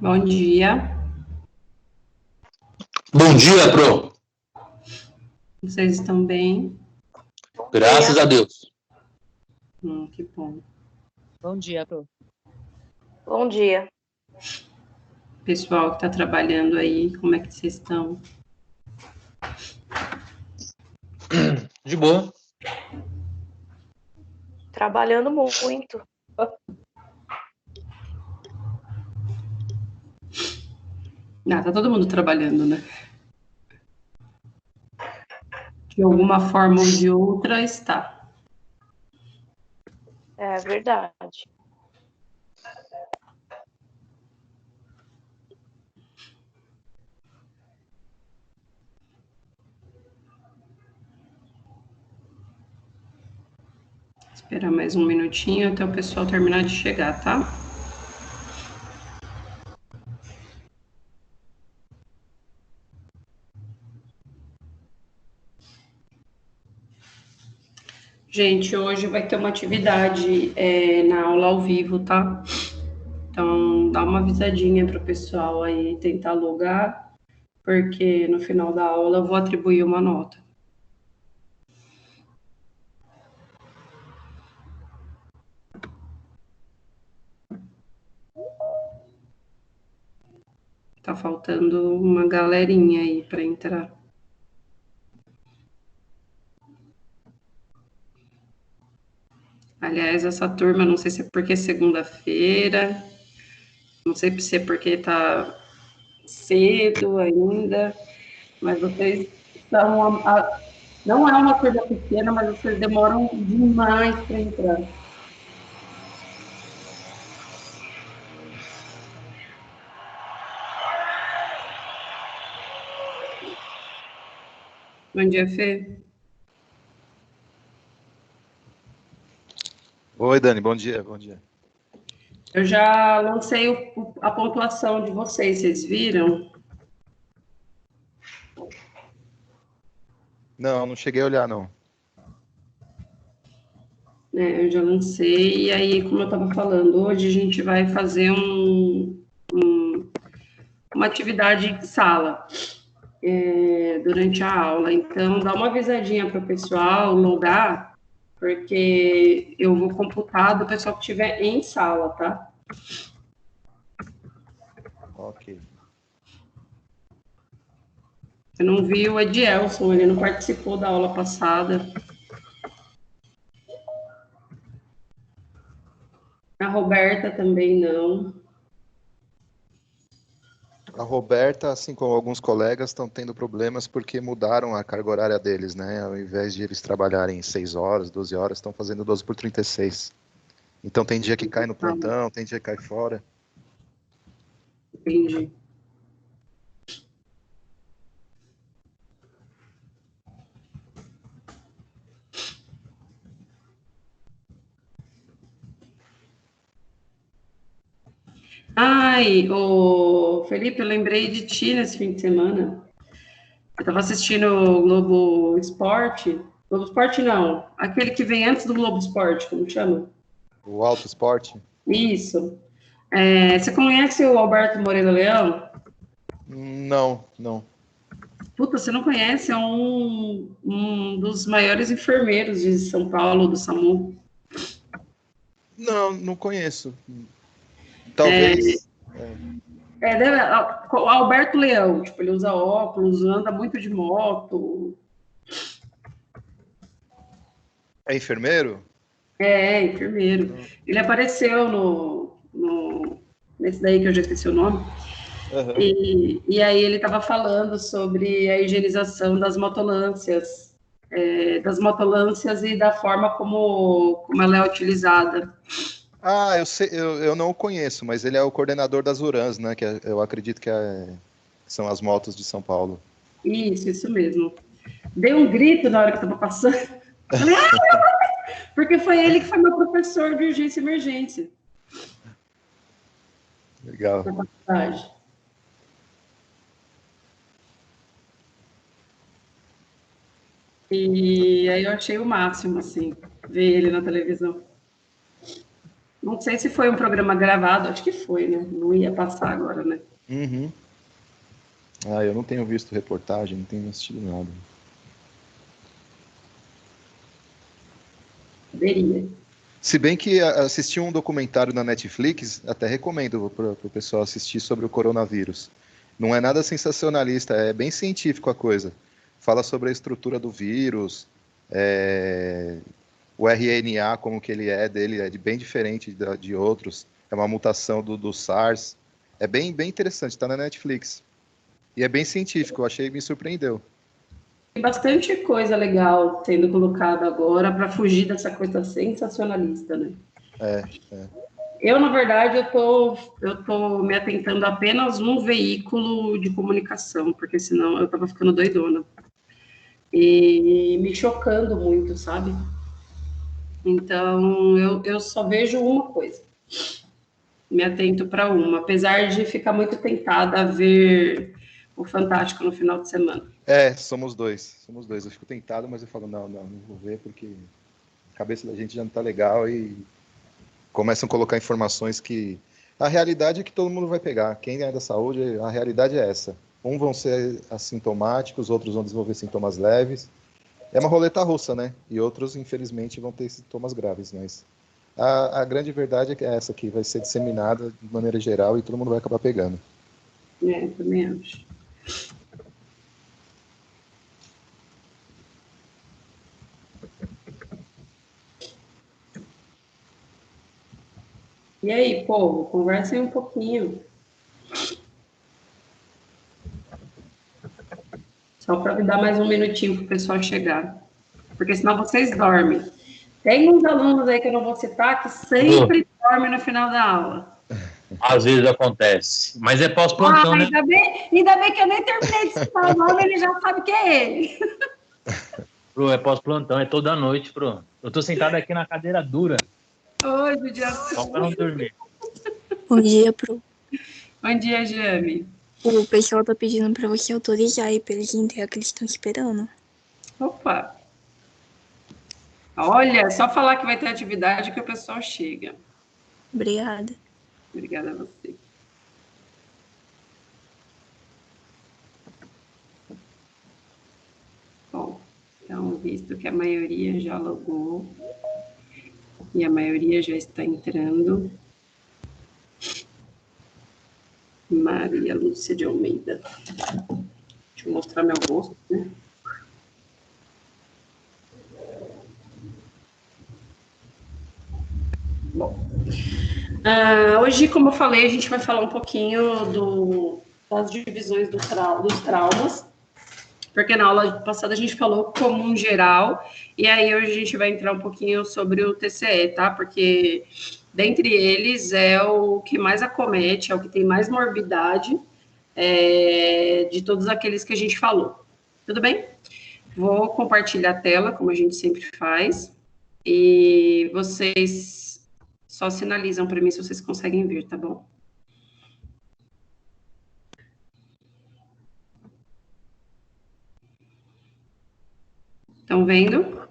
Bom dia. Bom dia, Pro. Vocês estão bem? Graças a Deus. Que bom. Bom dia, Pro. Bom dia. Pessoal que está trabalhando aí, como é que vocês estão? De boa. Trabalhando muito. Tá todo mundo trabalhando, né? De alguma forma ou de outra está. É verdade. Esperar mais um minutinho até o pessoal terminar de chegar, tá? Gente, hoje vai ter uma atividade na aula ao vivo, tá? Então, dá uma avisadinha para o pessoal aí tentar logar, porque no final da aula eu vou atribuir uma nota. Tá faltando uma galerinha aí para entrar. Aliás, essa turma, não sei se é porque é segunda-feira, não sei se é porque tá cedo ainda, mas vocês são. Não é uma turma pequena, mas vocês demoram demais para entrar. Bom dia, Fê. Oi, Dani, bom dia, bom dia. Eu já lancei a pontuação de vocês viram? Não cheguei a olhar, não. Eu já lancei, e aí, como eu estava falando, hoje a gente vai fazer uma atividade em sala durante a aula. Então, dá uma avisadinha para o pessoal logar, porque eu vou computar do pessoal que estiver em sala, tá? Ok. Eu não vi o Edielson, ele não participou da aula passada. A Roberta também não. A Roberta, assim como alguns colegas, estão tendo problemas porque mudaram a carga horária deles, né? Ao invés de eles trabalharem 6 horas, 12 horas, estão fazendo 12 por 36. Então tem dia que cai no plantão, tem dia que cai fora. Entendi. Ai, ô Felipe, eu lembrei de ti nesse fim de semana. Eu tava assistindo o Globo Esporte. Globo Esporte não, aquele que vem antes do Globo Esporte, como chama? O Alto Esporte? Isso. Você conhece o Alberto Moreira Leão? Não. Puta, você não conhece? É um dos maiores enfermeiros de São Paulo, do SAMU. Não conheço. Talvez... O Alberto Leão, tipo, ele usa óculos, anda muito de moto. É enfermeiro? É, enfermeiro. Ele apareceu nesse daí que eu já esqueci o nome. Uhum. E aí ele estava falando sobre a higienização das motolâncias e da forma como ela é utilizada. Ah, eu sei, eu não o conheço, mas ele é o coordenador das URANs, né? Que eu acredito que são as motos de São Paulo. Isso mesmo. Dei um grito na hora que estava passando. Falei, porque foi ele que foi meu professor de urgência e emergência. Legal. Na faculdade. E aí eu achei o máximo, assim, ver ele na televisão. Não sei se foi um programa gravado, acho que foi, né? Não ia passar agora, né? Uhum. Ah, eu não tenho visto reportagem, não tenho assistido nada. Poderia. Se bem que assisti um documentário na Netflix, até recomendo para o pessoal assistir sobre o coronavírus. Não é nada sensacionalista, é bem científico a coisa. Fala sobre a estrutura do vírus, o RNA, como que ele é dele, é bem diferente de outros. É uma mutação do SARS. É bem interessante, está na Netflix. E é bem científico, eu achei, me surpreendeu. Tem bastante coisa legal sendo colocada agora para fugir dessa coisa sensacionalista, né? É. Eu, na verdade, eu tô me atentando a apenas um veículo de comunicação, porque senão eu tava ficando doidona. E me chocando muito, sabe? Então, eu só vejo uma coisa. Me atento para uma, apesar de ficar muito tentada a ver o Fantástico no final de semana. Somos dois. Eu fico tentado, mas eu falo, não vou ver, porque a cabeça da gente já não tá legal e começam a colocar informações que... A realidade é que todo mundo vai pegar. Quem é da saúde, a realidade é essa. Uns vão ser assintomáticos, outros vão desenvolver sintomas leves. É uma roleta russa, né? E outros, infelizmente, vão ter sintomas graves, mas a grande verdade é que é essa aqui, vai ser disseminada de maneira geral e todo mundo vai acabar pegando. Também acho. E aí, povo, conversem um pouquinho. Só para me dar mais um minutinho para o pessoal chegar. Porque senão vocês dormem. Tem uns alunos aí que eu não vou citar que sempre dormem no final da aula. Às vezes acontece. Mas é pós-plantão, né? Ainda bem que eu nem terminei de citar o nome, ele já sabe que é ele. Pro, é pós-plantão, é toda noite, pro. Eu tô sentado aqui na cadeira dura. Oi, judiação. Só para não dormir. Bom dia, Pro. Bom dia, Jami. O pessoal tá pedindo pra você autorizar aí pra eles entregar que eles estão esperando. Opa. Olha, só falar que vai ter atividade que o pessoal chega. Obrigada. Obrigada a você. Bom, então, visto que a maioria já logou e a maioria já está entrando, Maria Lúcia de Almeida. Deixa eu mostrar meu rosto, né? Bom, hoje, como eu falei, a gente vai falar um pouquinho das divisões dos traumas, porque na aula passada a gente falou comum geral, e aí hoje a gente vai entrar um pouquinho sobre o TCE, tá? Porque dentre eles é o que mais acomete, é o que tem mais morbidade de todos aqueles que a gente falou. Tudo bem? Vou compartilhar a tela, como a gente sempre faz, e vocês só sinalizam para mim se vocês conseguem ver, tá bom? Estão vendo?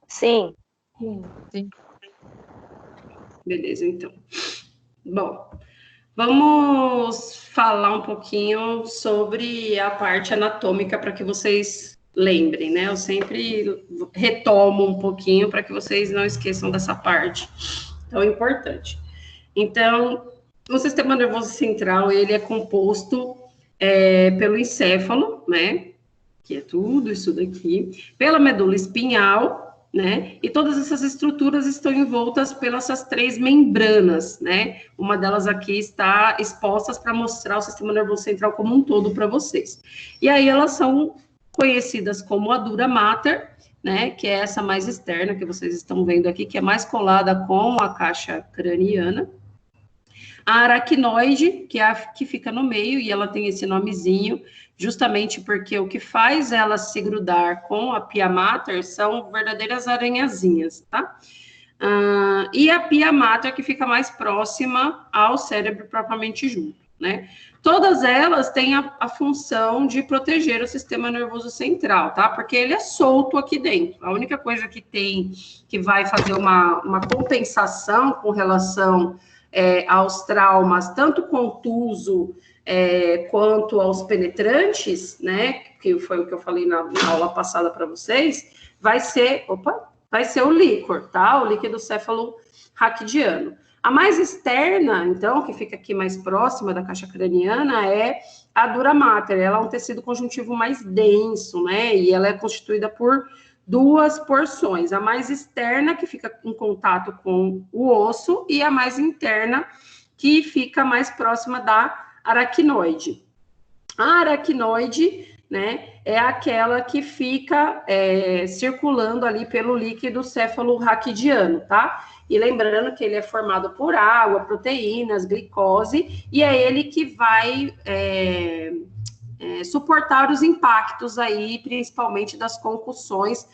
Sim. Sim. Beleza, então. Bom, vamos falar um pouquinho sobre a parte anatômica para que vocês lembrem, né? Eu sempre retomo um pouquinho para que vocês não esqueçam dessa parte tão importante. Então, o sistema nervoso central, ele é composto pelo encéfalo, né? Que é tudo isso daqui, pela medula espinhal, né? E todas essas estruturas estão envoltas pelas essas três membranas, né? Uma delas aqui está expostas para mostrar o sistema nervoso central como um todo para vocês. E aí elas são conhecidas como a dura mater, né? Que é essa mais externa que vocês estão vendo aqui, que é mais colada com a caixa craniana. A aracnoide, que é a que fica no meio, e ela tem esse nomezinho, justamente porque o que faz ela se grudar com a pia mater são verdadeiras aranhazinhas, tá? E a pia mater que fica mais próxima ao cérebro propriamente né? Todas elas têm a função de proteger o sistema nervoso central, tá? Porque ele é solto aqui dentro. A única coisa que tem, que vai fazer uma compensação com relação aos traumas, tanto contuso quanto aos penetrantes, né? Que foi o que eu falei na aula passada para vocês, vai ser o líquor, tá? O líquido céfalo-raquidiano. A mais externa, então, que fica aqui mais próxima da caixa craniana, é a dura mater. Ela é um tecido conjuntivo mais denso, né? E ela é constituída por duas porções. A mais externa, que fica em contato com o osso, e a mais interna, que fica mais próxima da aracnoide. A aracnoide, né, é aquela que fica circulando ali pelo líquido céfalo-raquidiano, tá? E lembrando que ele é formado por água, proteínas, glicose, e é ele que vai suportar os impactos aí, principalmente das concussões,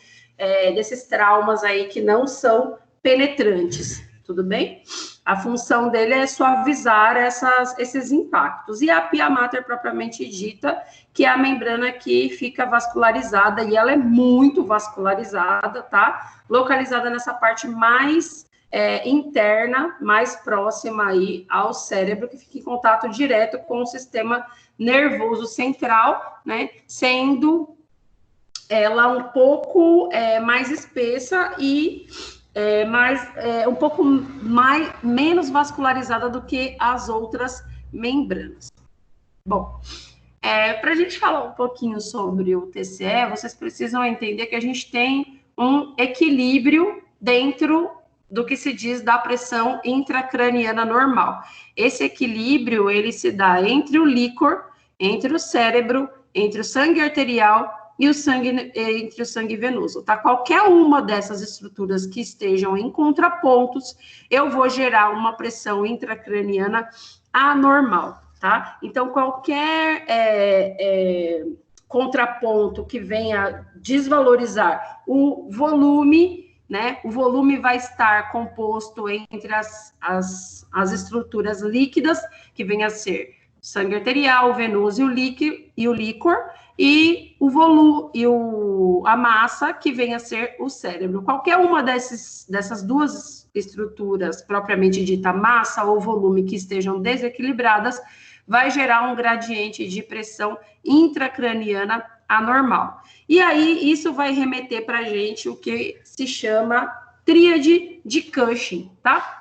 desses traumas aí que não são penetrantes, tudo bem? A função dele é suavizar esses impactos. E a pia mater propriamente dita, que é a membrana que fica vascularizada, e ela é muito vascularizada, tá? Localizada nessa parte mais interna, mais próxima aí ao cérebro, que fica em contato direto com o sistema nervoso central, né? Sendo ela um pouco mais espessa e um pouco menos vascularizada do que as outras membranas. Bom, para a gente falar um pouquinho sobre o TCE, vocês precisam entender que a gente tem um equilíbrio dentro do que se diz da pressão intracraniana normal. Esse equilíbrio, ele se dá entre o líquor, entre o cérebro, entre o sangue arterial e entre o sangue venoso, tá? Qualquer uma dessas estruturas que estejam em contrapontos, eu vou gerar uma pressão intracraniana anormal, tá? Então, qualquer contraponto que venha desvalorizar o volume, né? O volume vai estar composto entre as estruturas líquidas, que vem a ser sangue arterial, venoso e o líquor, e o volume e a massa, que vem a ser o cérebro. Qualquer uma dessas duas estruturas, propriamente dita massa ou volume, que estejam desequilibradas, vai gerar um gradiente de pressão intracraniana anormal. E aí, isso vai remeter para a gente o que se chama tríade de Cushing, tá?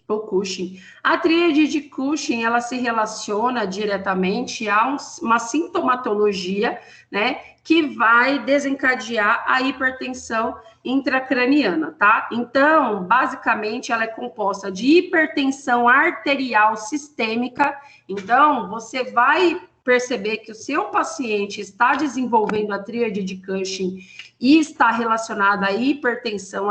Ou Cushing. A tríade de Cushing, ela se relaciona diretamente a uma sintomatologia, né, que vai desencadear a hipertensão intracraniana, tá? Então, basicamente, ela é composta de hipertensão arterial sistêmica. Então, você vai perceber que o seu paciente está desenvolvendo a tríade de Cushing e está relacionada à hipertensão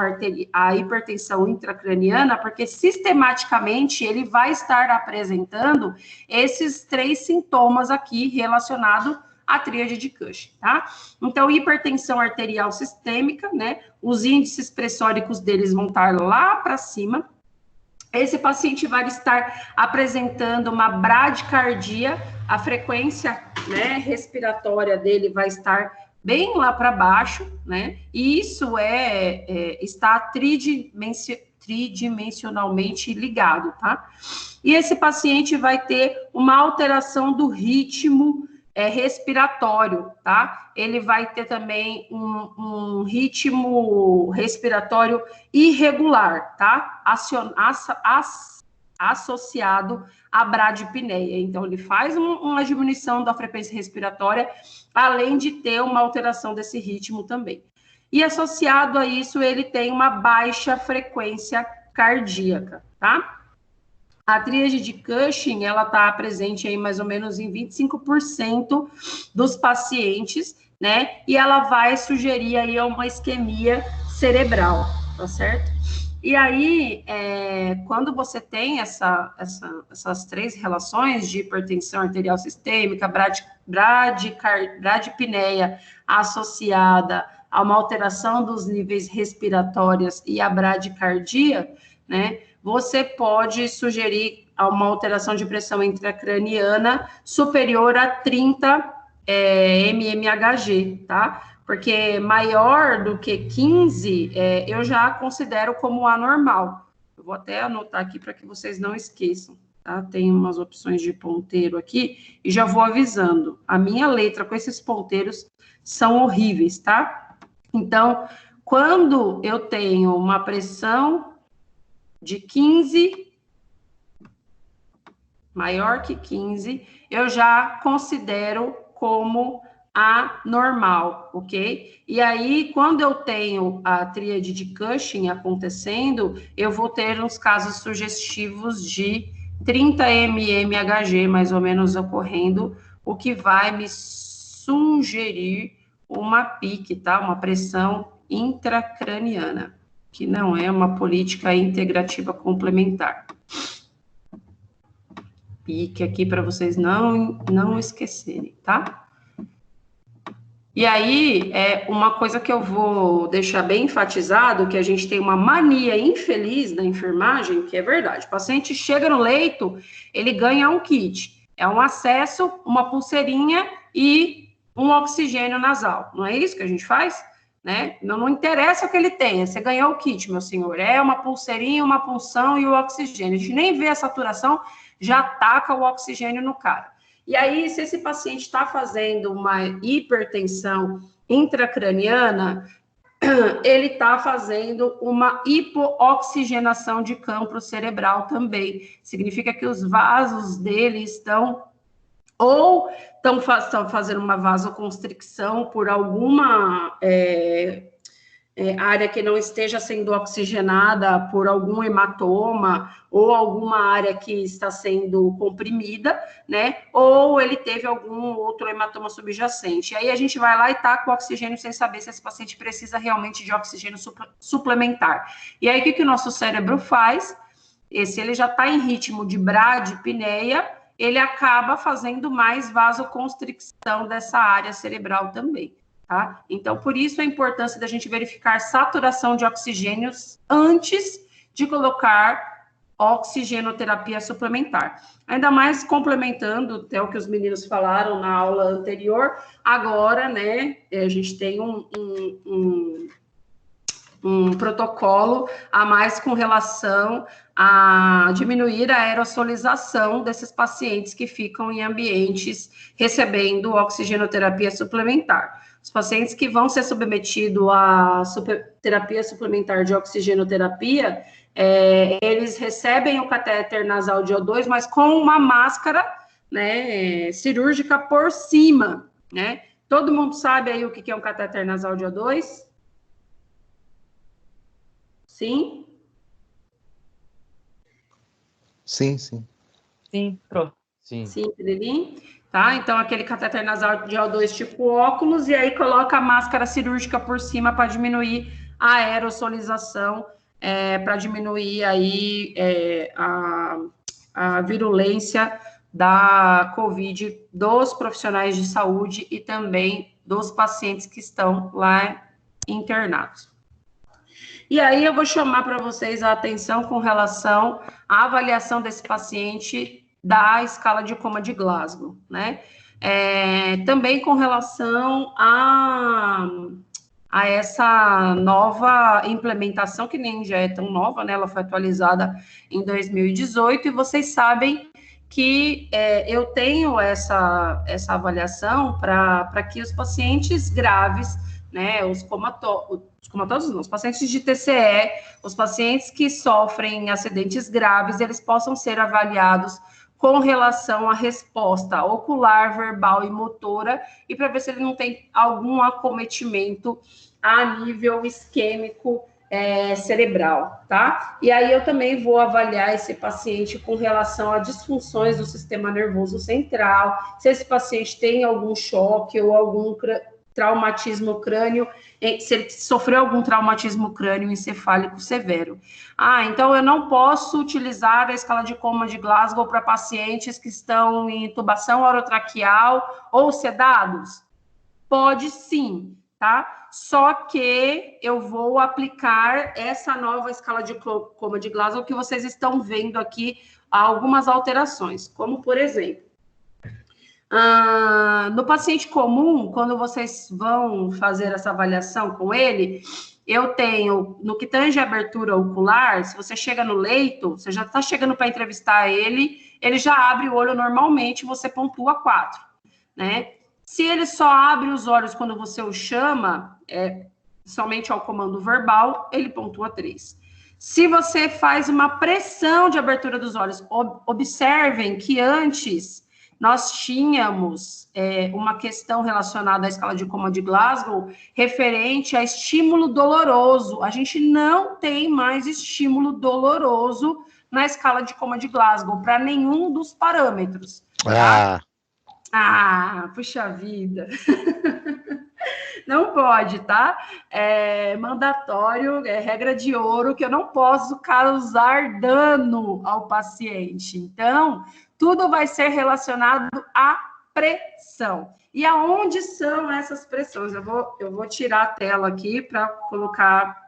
intracraniana, porque sistematicamente ele vai estar apresentando esses 3 sintomas aqui relacionados à tríade de Cushing, tá? Então, hipertensão arterial sistêmica, né? Os índices pressóricos deles vão estar lá para cima. Esse paciente vai estar apresentando uma bradicardia, a frequência, né, respiratória dele vai estar bem lá para baixo, né? E isso está tridimensionalmente ligado, tá? E esse paciente vai ter uma alteração do ritmo respiratório, tá? Ele vai ter também um ritmo respiratório irregular, tá? Associado à bradipneia. Então, ele faz uma diminuição da frequência respiratória, além de ter uma alteração desse ritmo também. E associado a isso, ele tem uma baixa frequência cardíaca, tá? A tríade de Cushing, ela está presente aí mais ou menos em 25% dos pacientes, né? E ela vai sugerir aí uma isquemia cerebral, tá certo? E aí, quando você tem essas 3 relações de hipertensão arterial sistêmica, bradipneia associada a uma alteração dos níveis respiratórios e a bradicardia, né? Você pode sugerir a uma alteração de pressão intracraniana superior a 30 mmHg, tá? Porque maior do que 15, eu já considero como anormal. Eu vou até anotar aqui para que vocês não esqueçam, tá? Tem umas opções de ponteiro aqui e já vou avisando. A minha letra com esses ponteiros são horríveis, tá? Então, quando eu tenho uma pressão de 15, maior que 15, eu já considero como anormal, ok? E aí, quando eu tenho a tríade de Cushing acontecendo, eu vou ter uns casos sugestivos de 30 mmHg, mais ou menos, ocorrendo, o que vai me sugerir uma PIC, tá? Uma pressão intracraniana, que não é uma política integrativa complementar. PIC aqui para vocês não esquecerem, tá? E aí, uma coisa que eu vou deixar bem enfatizado, que a gente tem uma mania infeliz da enfermagem, que é verdade. O paciente chega no leito, ele ganha um kit. É um acesso, uma pulseirinha e um oxigênio nasal. Não é isso que a gente faz? Né? Não interessa o que ele tenha, você ganhou o kit, meu senhor. É uma pulseirinha, uma punção e o oxigênio. A gente nem vê a saturação, já taca o oxigênio no cara. E aí, se esse paciente está fazendo uma hipertensão intracraniana, ele está fazendo uma hipooxigenação de campo cerebral também. Significa que os vasos dele estão fazendo uma vasoconstricção por alguma área que não esteja sendo oxigenada por algum hematoma ou alguma área que está sendo comprimida, né? Ou ele teve algum outro hematoma subjacente. Aí a gente vai lá e taca o oxigênio sem saber se esse paciente precisa realmente de oxigênio suplementar. E aí o que o nosso cérebro faz? Se ele já está em ritmo de bradipneia, ele acaba fazendo mais vasoconstricção dessa área cerebral também. Tá? Então, por isso a importância da gente verificar saturação de oxigênios antes de colocar oxigenoterapia suplementar. Ainda mais complementando até o que os meninos falaram na aula anterior, agora, né, a gente tem um protocolo a mais com relação a diminuir a aerosolização desses pacientes que ficam em ambientes recebendo oxigenoterapia suplementar. Os pacientes que vão ser submetidos à terapia suplementar de oxigenoterapia, eles recebem o catéter nasal de O2, mas com uma máscara, né, cirúrgica por cima, né? Todo mundo sabe aí o que é um catéter nasal de O2? Sim? Sim, sim. Sim, pro. Sim. Sim, Pedrinho? Tá? Então, aquele catéter nasal de O2 tipo óculos, e aí coloca a máscara cirúrgica por cima para diminuir a aerosolização, para diminuir aí a virulência da COVID dos profissionais de saúde e também dos pacientes que estão lá internados. E aí eu vou chamar para vocês a atenção com relação à avaliação desse paciente da escala de coma de Glasgow, né? Também com relação a essa nova implementação, que nem já é tão nova, né? Ela foi atualizada em 2018, e vocês sabem que eu tenho essa avaliação para que os pacientes graves, né, os comatosos não, os pacientes de TCE, os pacientes que sofrem acidentes graves, eles possam ser avaliados com relação à resposta ocular, verbal e motora, e para ver se ele não tem algum acometimento a nível isquêmico cerebral, tá? E aí eu também vou avaliar esse paciente com relação a disfunções do sistema nervoso central, se esse paciente tem algum choque ou algum traumatismo crânio, se ele sofreu algum traumatismo crânio encefálico severo. Então eu não posso utilizar a escala de coma de Glasgow para pacientes que estão em intubação orotraqueal ou sedados? Pode sim, tá? Só que eu vou aplicar essa nova escala de coma de Glasgow que vocês estão vendo aqui algumas alterações, como, por exemplo, no paciente comum, quando vocês vão fazer essa avaliação com ele, eu tenho, no que tange a abertura ocular, se você chega no leito, você já está chegando para entrevistar ele já abre o olho normalmente, você pontua 4, né? Se ele só abre os olhos quando você o chama, somente ao comando verbal, ele pontua 3. Se você faz uma pressão de abertura dos olhos, observem que antes nós tínhamos uma questão relacionada à escala de Coma de Glasgow referente a estímulo doloroso. A gente não tem mais estímulo doloroso na escala de Coma de Glasgow para nenhum dos parâmetros. Tá? Puxa vida. Não pode, tá? É mandatório, é regra de ouro, que eu não posso causar dano ao paciente. Então, tudo vai ser relacionado à pressão. E aonde são essas pressões? Eu vou tirar a tela aqui para colocar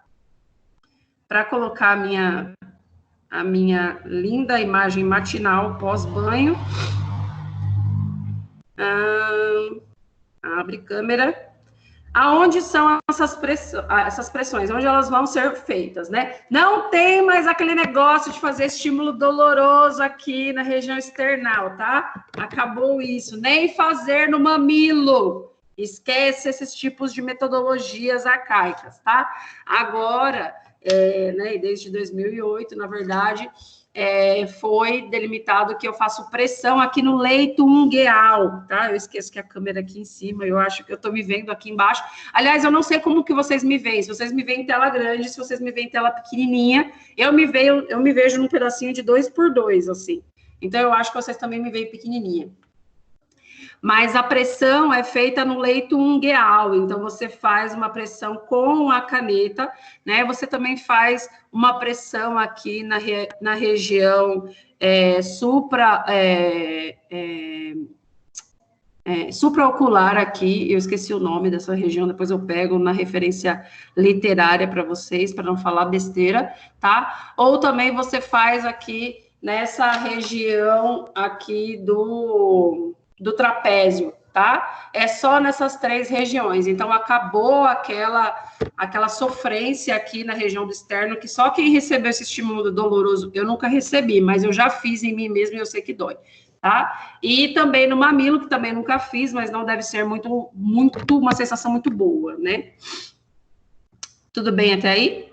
a minha linda imagem matinal pós-banho. Abre câmera. Aonde são essas pressões? Onde elas vão ser feitas, né? Não tem mais aquele negócio de fazer estímulo doloroso aqui na região external, tá? Acabou isso. Nem fazer no mamilo. Esquece esses tipos de metodologias arcaicas, tá? Agora, né, desde 2008, na verdade, foi delimitado que eu faço pressão aqui no leito ungueal, tá? Eu esqueço que a câmera aqui em cima, eu acho que eu tô me vendo aqui embaixo. Aliás, eu não sei como que vocês me veem, se vocês me veem em tela grande, se vocês me veem em tela pequenininha, eu me vejo num pedacinho de 2x2, assim. Então, eu acho que vocês também me veem pequenininha. Mas a pressão é feita no leito ungueal, então você faz uma pressão com a caneta, né? Você também faz uma pressão aqui na região supraocular aqui, eu esqueci o nome dessa região, depois eu pego na referência literária para vocês, para não falar besteira, tá? Ou também você faz aqui nessa região aqui do trapézio, tá? É só nessas 3 regiões. Então, acabou aquela sofrência aqui na região do externo, que só quem recebeu esse estímulo doloroso, eu nunca recebi, mas eu já fiz em mim mesmo e eu sei que dói, tá? E também no mamilo, que também nunca fiz, mas não deve ser uma sensação muito boa, né? Tudo bem até aí?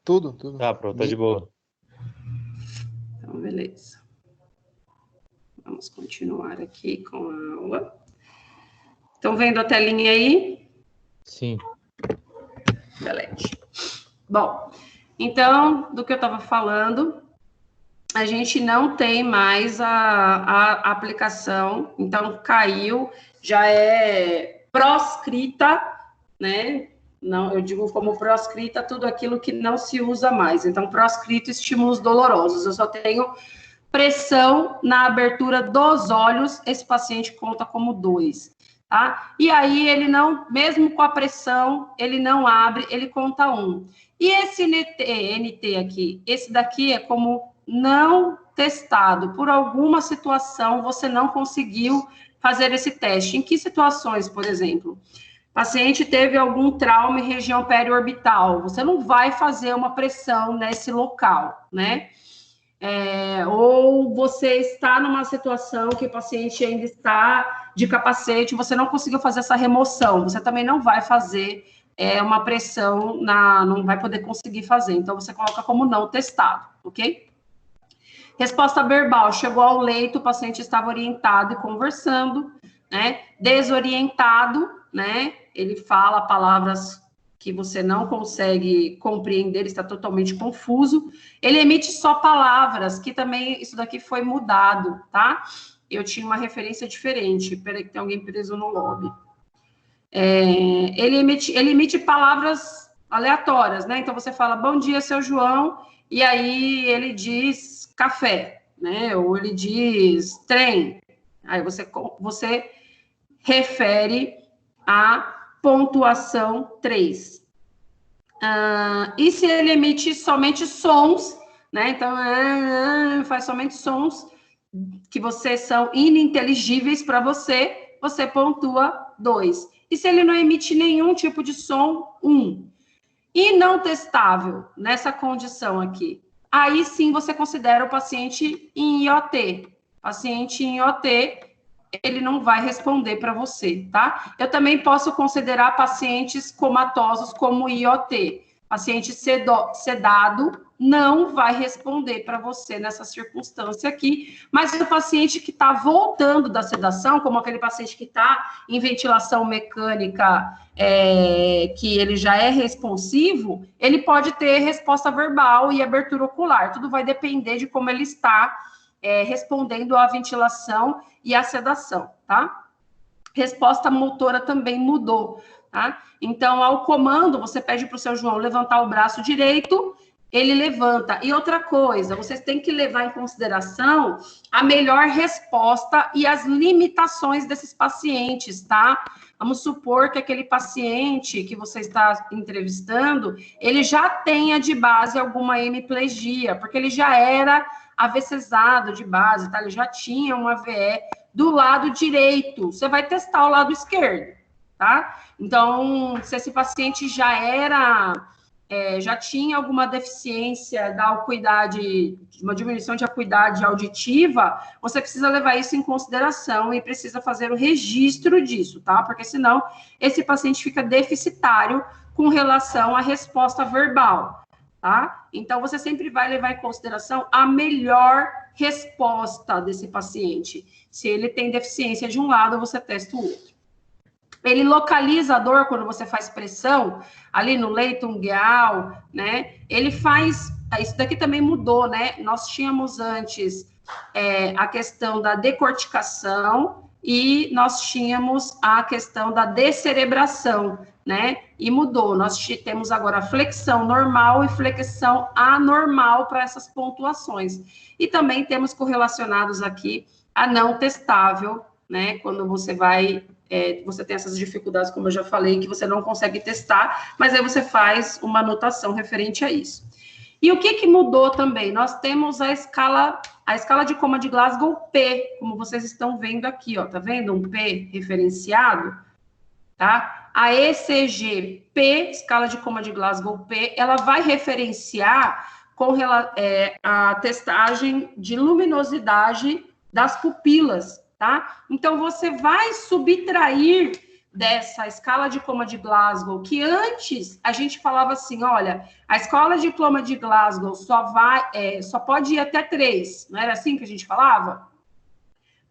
Tudo. Tá, pronto, tá de boa. Então, beleza. Vamos continuar aqui com a aula. Estão vendo a telinha aí? Sim. Beleza. Bom, então, do que eu estava falando, a gente não tem mais a aplicação, então caiu, já é proscrita, né? Não, eu digo como proscrita tudo aquilo que não se usa mais. Então, proscrito estímulos dolorosos. Eu só tenho pressão na abertura dos olhos, esse paciente conta como 2, tá? E aí ele não, mesmo com a pressão, ele não abre, ele conta 1. E esse NT aqui, esse daqui é como não testado. Por alguma situação, você não conseguiu fazer esse teste. Em que situações, por exemplo? O paciente teve algum trauma em região periorbital, você não vai fazer uma pressão nesse local, né? Ou você está numa situação que o paciente ainda está de capacete, você não conseguiu fazer essa remoção, você também não vai fazer uma pressão, não vai poder conseguir fazer, então você coloca como não testado, ok? Resposta verbal, chegou ao leito, o paciente estava orientado e conversando, né? Desorientado, né? Ele fala palavras que você não consegue compreender, está totalmente confuso. Ele emite só palavras, que também, isso daqui foi mudado, tá? Eu tinha uma referência diferente. Peraí que tem alguém preso no lobby. Ele emite palavras aleatórias, né? Então, você fala, bom dia, seu João, e aí ele diz café, né? Ou ele diz trem. Aí você refere a pontuação 3. E se ele emite somente sons, né? Então, faz somente sons que são ininteligíveis para você, você pontua 2. E se ele não emite nenhum tipo de som, 1. E não testável, nessa condição aqui, aí sim você considera o paciente em IoT. Paciente em IoT, ele não vai responder para você, tá? Eu também posso considerar pacientes comatosos como IoT. Paciente sedado não vai responder para você nessa circunstância aqui, mas o paciente que está voltando da sedação, como aquele paciente que está em ventilação mecânica, que ele já é responsivo, ele pode ter resposta verbal e abertura ocular. Tudo vai depender de como ele está respondendo à ventilação e à sedação, tá? Resposta motora também mudou, tá? Então, ao comando, você pede para o seu João levantar o braço direito, ele levanta. E outra coisa, vocês têm que levar em consideração a melhor resposta e as limitações desses pacientes, tá? Vamos supor que aquele paciente que você está entrevistando, ele já tenha de base alguma hemiplegia, porque ele já era AVCzado de base, tá? Ele já tinha uma AVE do lado direito. Você vai testar o lado esquerdo, tá? Então, se esse paciente já tinha alguma deficiência da acuidade, uma diminuição de acuidade auditiva, você precisa levar isso em consideração e precisa fazer o registro disso, tá? Porque senão esse paciente fica deficitário com relação à resposta verbal, tá? Então, você sempre vai levar em consideração a melhor resposta desse paciente. Se ele tem deficiência de um lado, você testa o outro. Ele localiza a dor quando você faz pressão, ali no leito ungueal, né? Ele faz... Isso daqui também mudou, né? Nós tínhamos antes a questão da decorticação e nós tínhamos a questão da descerebração, né? E mudou. Nós temos agora flexão normal e flexão anormal para essas pontuações. E também temos correlacionados aqui a não testável, né? Quando você vai... você tem essas dificuldades, como eu já falei, que você não consegue testar, mas aí você faz uma anotação referente a isso. E o que mudou também? Nós temos a escala de coma de Glasgow P, como vocês estão vendo aqui, ó, tá vendo? Um P referenciado, tá? A ECG P, escala de coma de Glasgow P, ela vai referenciar com a testagem de luminosidade das pupilas, tá? Então, você vai subtrair dessa escala de coma de Glasgow, que antes a gente falava assim, olha, a escala de coma de Glasgow só pode ir até 3, não era assim que a gente falava?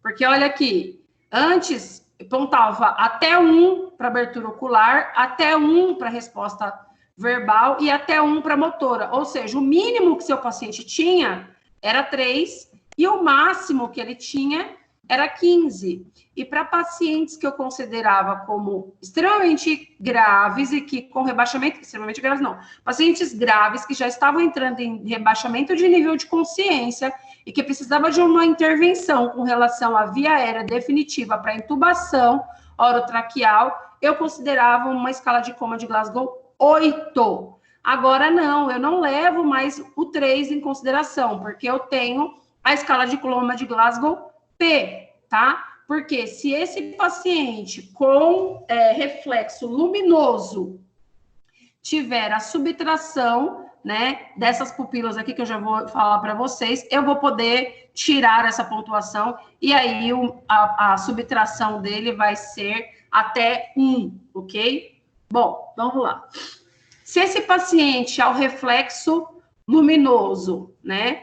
Porque, olha aqui, antes pontava até 1 para abertura ocular, até 1 para resposta verbal e até 1 para motora, ou seja, o mínimo que seu paciente tinha era 3 e o máximo que ele tinha era 15. E para pacientes que eu considerava como extremamente graves e que com rebaixamento, extremamente graves não, pacientes graves que já estavam entrando em rebaixamento de nível de consciência e que precisava de uma intervenção com relação à via aérea definitiva para intubação orotraqueal, eu considerava uma escala de coma de Glasgow 8. Agora não, eu não levo mais o 3 em consideração, porque eu tenho a escala de coma de Glasgow P, tá? Porque se esse paciente com reflexo luminoso tiver a subtração, né, dessas pupilas aqui, que eu já vou falar para vocês, eu vou poder tirar essa pontuação, e aí a subtração dele vai ser até 1, ok? Bom, vamos lá. Se esse paciente ao reflexo luminoso, né,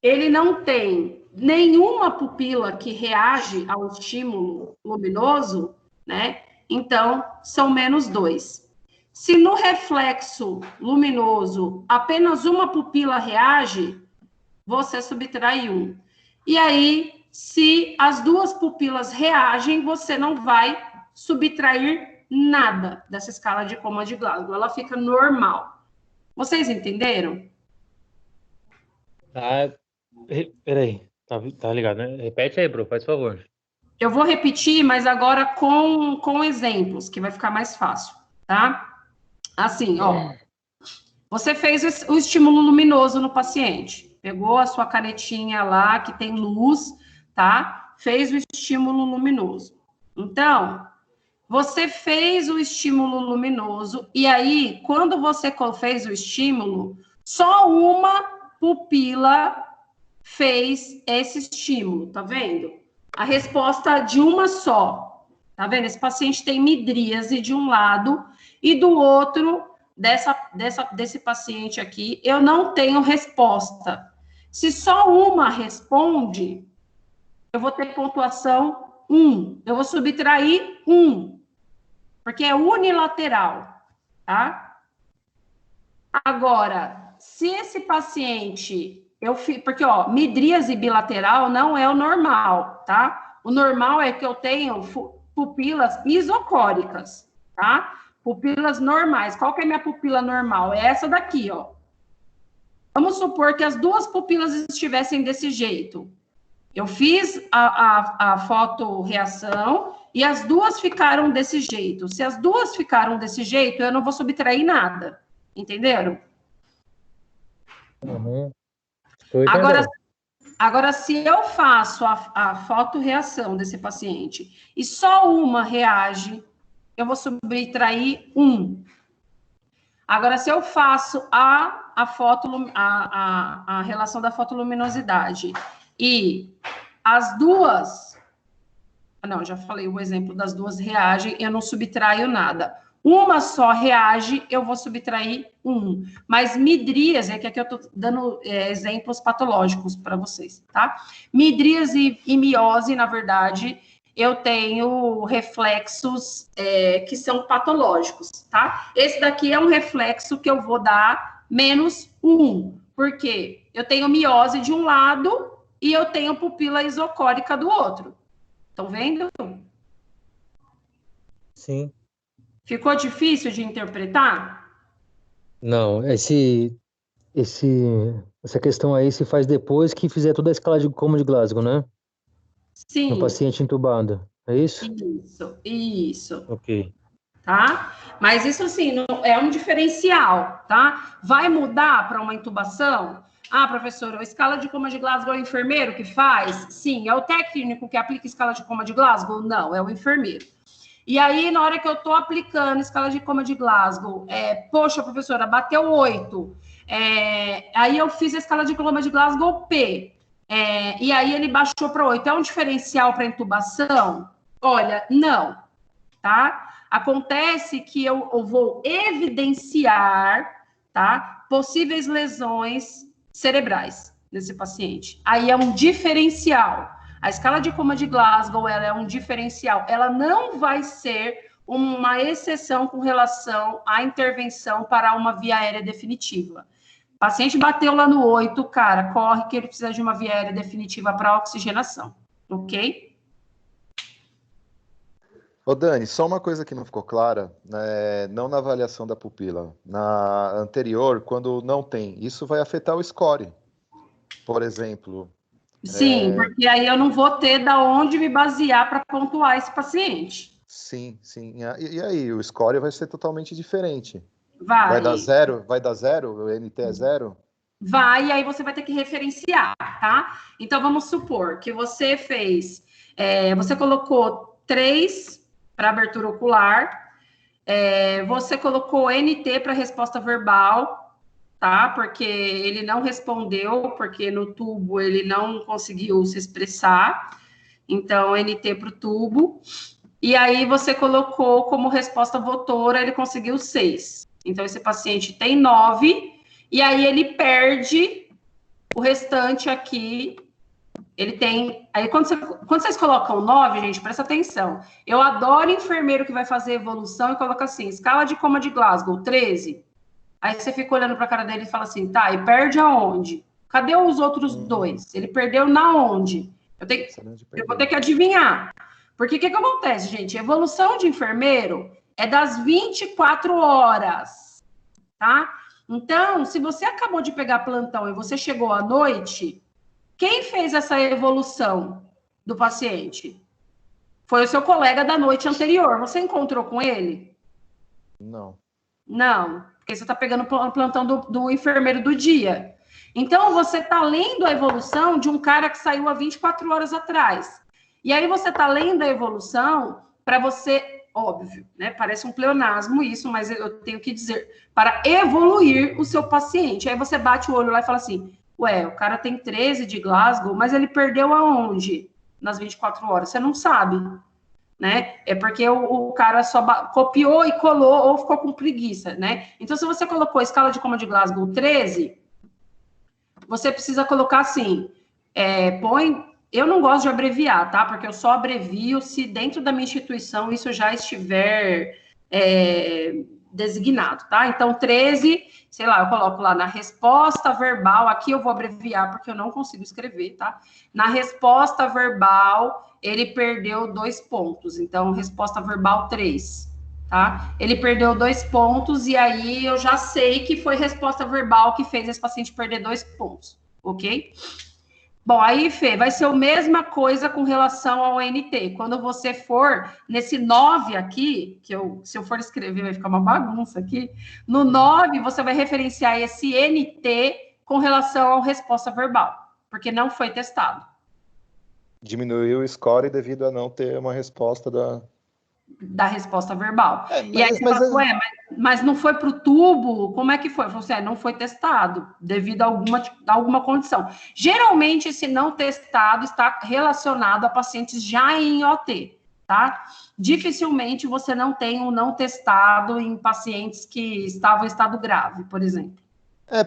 ele não tem nenhuma pupila que reage ao estímulo luminoso, né? Então, são -2. Se no reflexo luminoso apenas uma pupila reage, você subtrai 1. E aí, se as duas pupilas reagem, você não vai subtrair nada dessa escala de coma de Glasgow. Ela fica normal. Vocês entenderam? Peraí. Tá ligado, né? Repete aí, bro, faz favor. Eu vou repetir, mas agora com exemplos, que vai ficar mais fácil, tá? Assim, ó. Você fez o estímulo luminoso no paciente. Pegou a sua canetinha lá, que tem luz, tá? Fez o estímulo luminoso. Então, você fez o estímulo luminoso, e aí, quando você fez o estímulo, só uma pupila fez esse estímulo, tá vendo? A resposta de uma só, tá vendo? Esse paciente tem midríase de um lado, e do outro, desse paciente aqui, eu não tenho resposta. Se só uma responde, eu vou ter pontuação 1. Eu vou subtrair 1, porque é unilateral, tá? Agora, se esse paciente, porque, ó, midríase bilateral não é o normal, tá? O normal é que eu tenho pupilas isocóricas, tá? Pupilas normais. Qual que é a minha pupila normal? É essa daqui, ó. Vamos supor que as duas pupilas estivessem desse jeito. Eu fiz a fotorreação e as duas ficaram desse jeito. Se as duas ficaram desse jeito, eu não vou subtrair nada. Entenderam? Uhum. Agora, se eu faço a fotorreação desse paciente e só uma reage, eu vou subtrair 1. Agora, se eu faço a relação da fotoluminosidade e as duas... Não, já falei o exemplo das duas reagem, eu não subtraio nada. Uma só reage, eu vou subtrair 1. Mas midríase, que aqui eu estou dando exemplos patológicos para vocês, tá? Midríase e miose, na verdade, eu tenho reflexos que são patológicos, tá? Esse daqui é um reflexo que eu vou dar menos 1. Por quê? Eu tenho miose de um lado e eu tenho pupila isocórica do outro. Estão vendo? Sim. Ficou difícil de interpretar? Não, essa questão aí se faz depois que fizer toda a escala de coma de Glasgow, né? Sim. No paciente entubado, é isso? Isso. Ok. Tá? Mas isso, assim, é um diferencial, tá? Vai mudar para uma intubação? Ah, professora, a escala de coma de Glasgow é o enfermeiro que faz? Sim. É o técnico que aplica a escala de coma de Glasgow? Não, é o enfermeiro. E aí, na hora que eu estou aplicando a escala de coma de Glasgow, poxa, professora, bateu 8. Aí eu fiz a escala de coma de Glasgow P. E aí ele baixou para 8. É um diferencial para intubação? Olha, não. Tá? Acontece que eu vou evidenciar, tá, possíveis lesões cerebrais nesse paciente. Aí é um diferencial. A escala de coma de Glasgow, ela é um diferencial. Ela não vai ser uma exceção com relação à intervenção para uma via aérea definitiva. O paciente bateu lá no 8, cara, corre que ele precisa de uma via aérea definitiva para oxigenação, ok? Ô Dani, só uma coisa que não ficou clara, não na avaliação da pupila, na anterior, quando não tem, isso vai afetar o score, por exemplo. Sim, porque aí eu não vou ter da onde me basear para pontuar esse paciente. Sim. E aí, o score vai ser totalmente diferente. Vai dar zero? O NT é 0? Vai, e aí você vai ter que referenciar, tá? Então, vamos supor que você fez... você colocou 3 para abertura ocular, você colocou NT para resposta verbal, tá? Porque ele não respondeu, porque no tubo ele não conseguiu se expressar. Então, NT para o tubo. E aí você colocou como resposta votora, ele conseguiu 6. Então, esse paciente tem 9, e aí ele perde o restante aqui. Ele tem... Aí, quando vocês colocam 9, gente, presta atenção. Eu adoro enfermeiro que vai fazer evolução e coloca assim, escala de coma de Glasgow, 13. Aí você fica olhando para a cara dele e fala assim, tá, e perde aonde? Cadê os outros 2? Ele perdeu na onde? Eu vou ter que adivinhar. Porque o que acontece, gente? Evolução de enfermeiro é das 24 horas, tá? Então, se você acabou de pegar plantão e você chegou à noite, quem fez essa evolução do paciente? Foi o seu colega da noite anterior. Você encontrou com ele? Não. Não, porque você está pegando o plantão do enfermeiro do dia. Então, você está lendo a evolução de um cara que saiu há 24 horas atrás. E aí você está lendo a evolução para você, óbvio, né? Parece um pleonasmo isso, mas eu tenho que dizer, para evoluir o seu paciente. Aí você bate o olho lá e fala assim, ué, o cara tem 13 de Glasgow, mas ele perdeu aonde? Nas 24 horas? Você não sabe, né? É porque o cara só copiou e colou ou ficou com preguiça, né? Então, se você colocou a escala de coma de Glasgow 13, você precisa colocar assim, eu não gosto de abreviar, tá? Porque eu só abrevio se dentro da minha instituição isso já estiver designado, tá? Então, 13, sei lá, eu coloco lá na resposta verbal, aqui eu vou abreviar porque eu não consigo escrever, tá? Na resposta verbal, ele perdeu 2 pontos, então, resposta verbal 3, tá? Ele perdeu 2 pontos e aí eu já sei que foi resposta verbal que fez esse paciente perder 2 pontos, ok? Bom, aí, Fê, vai ser a mesma coisa com relação ao NT. Quando você for nesse 9 aqui, se eu for escrever, vai ficar uma bagunça aqui. No 9, você vai referenciar esse NT com relação ao resposta verbal, porque não foi testado. Diminuiu o score devido a não ter uma resposta da resposta verbal. E aí você fala, mas não foi para o tubo? Como é que foi? Você não foi testado, devido a alguma condição. Geralmente, esse não testado está relacionado a pacientes já em OT, tá? Dificilmente você não tem um não testado em pacientes que estavam em estado grave, por exemplo.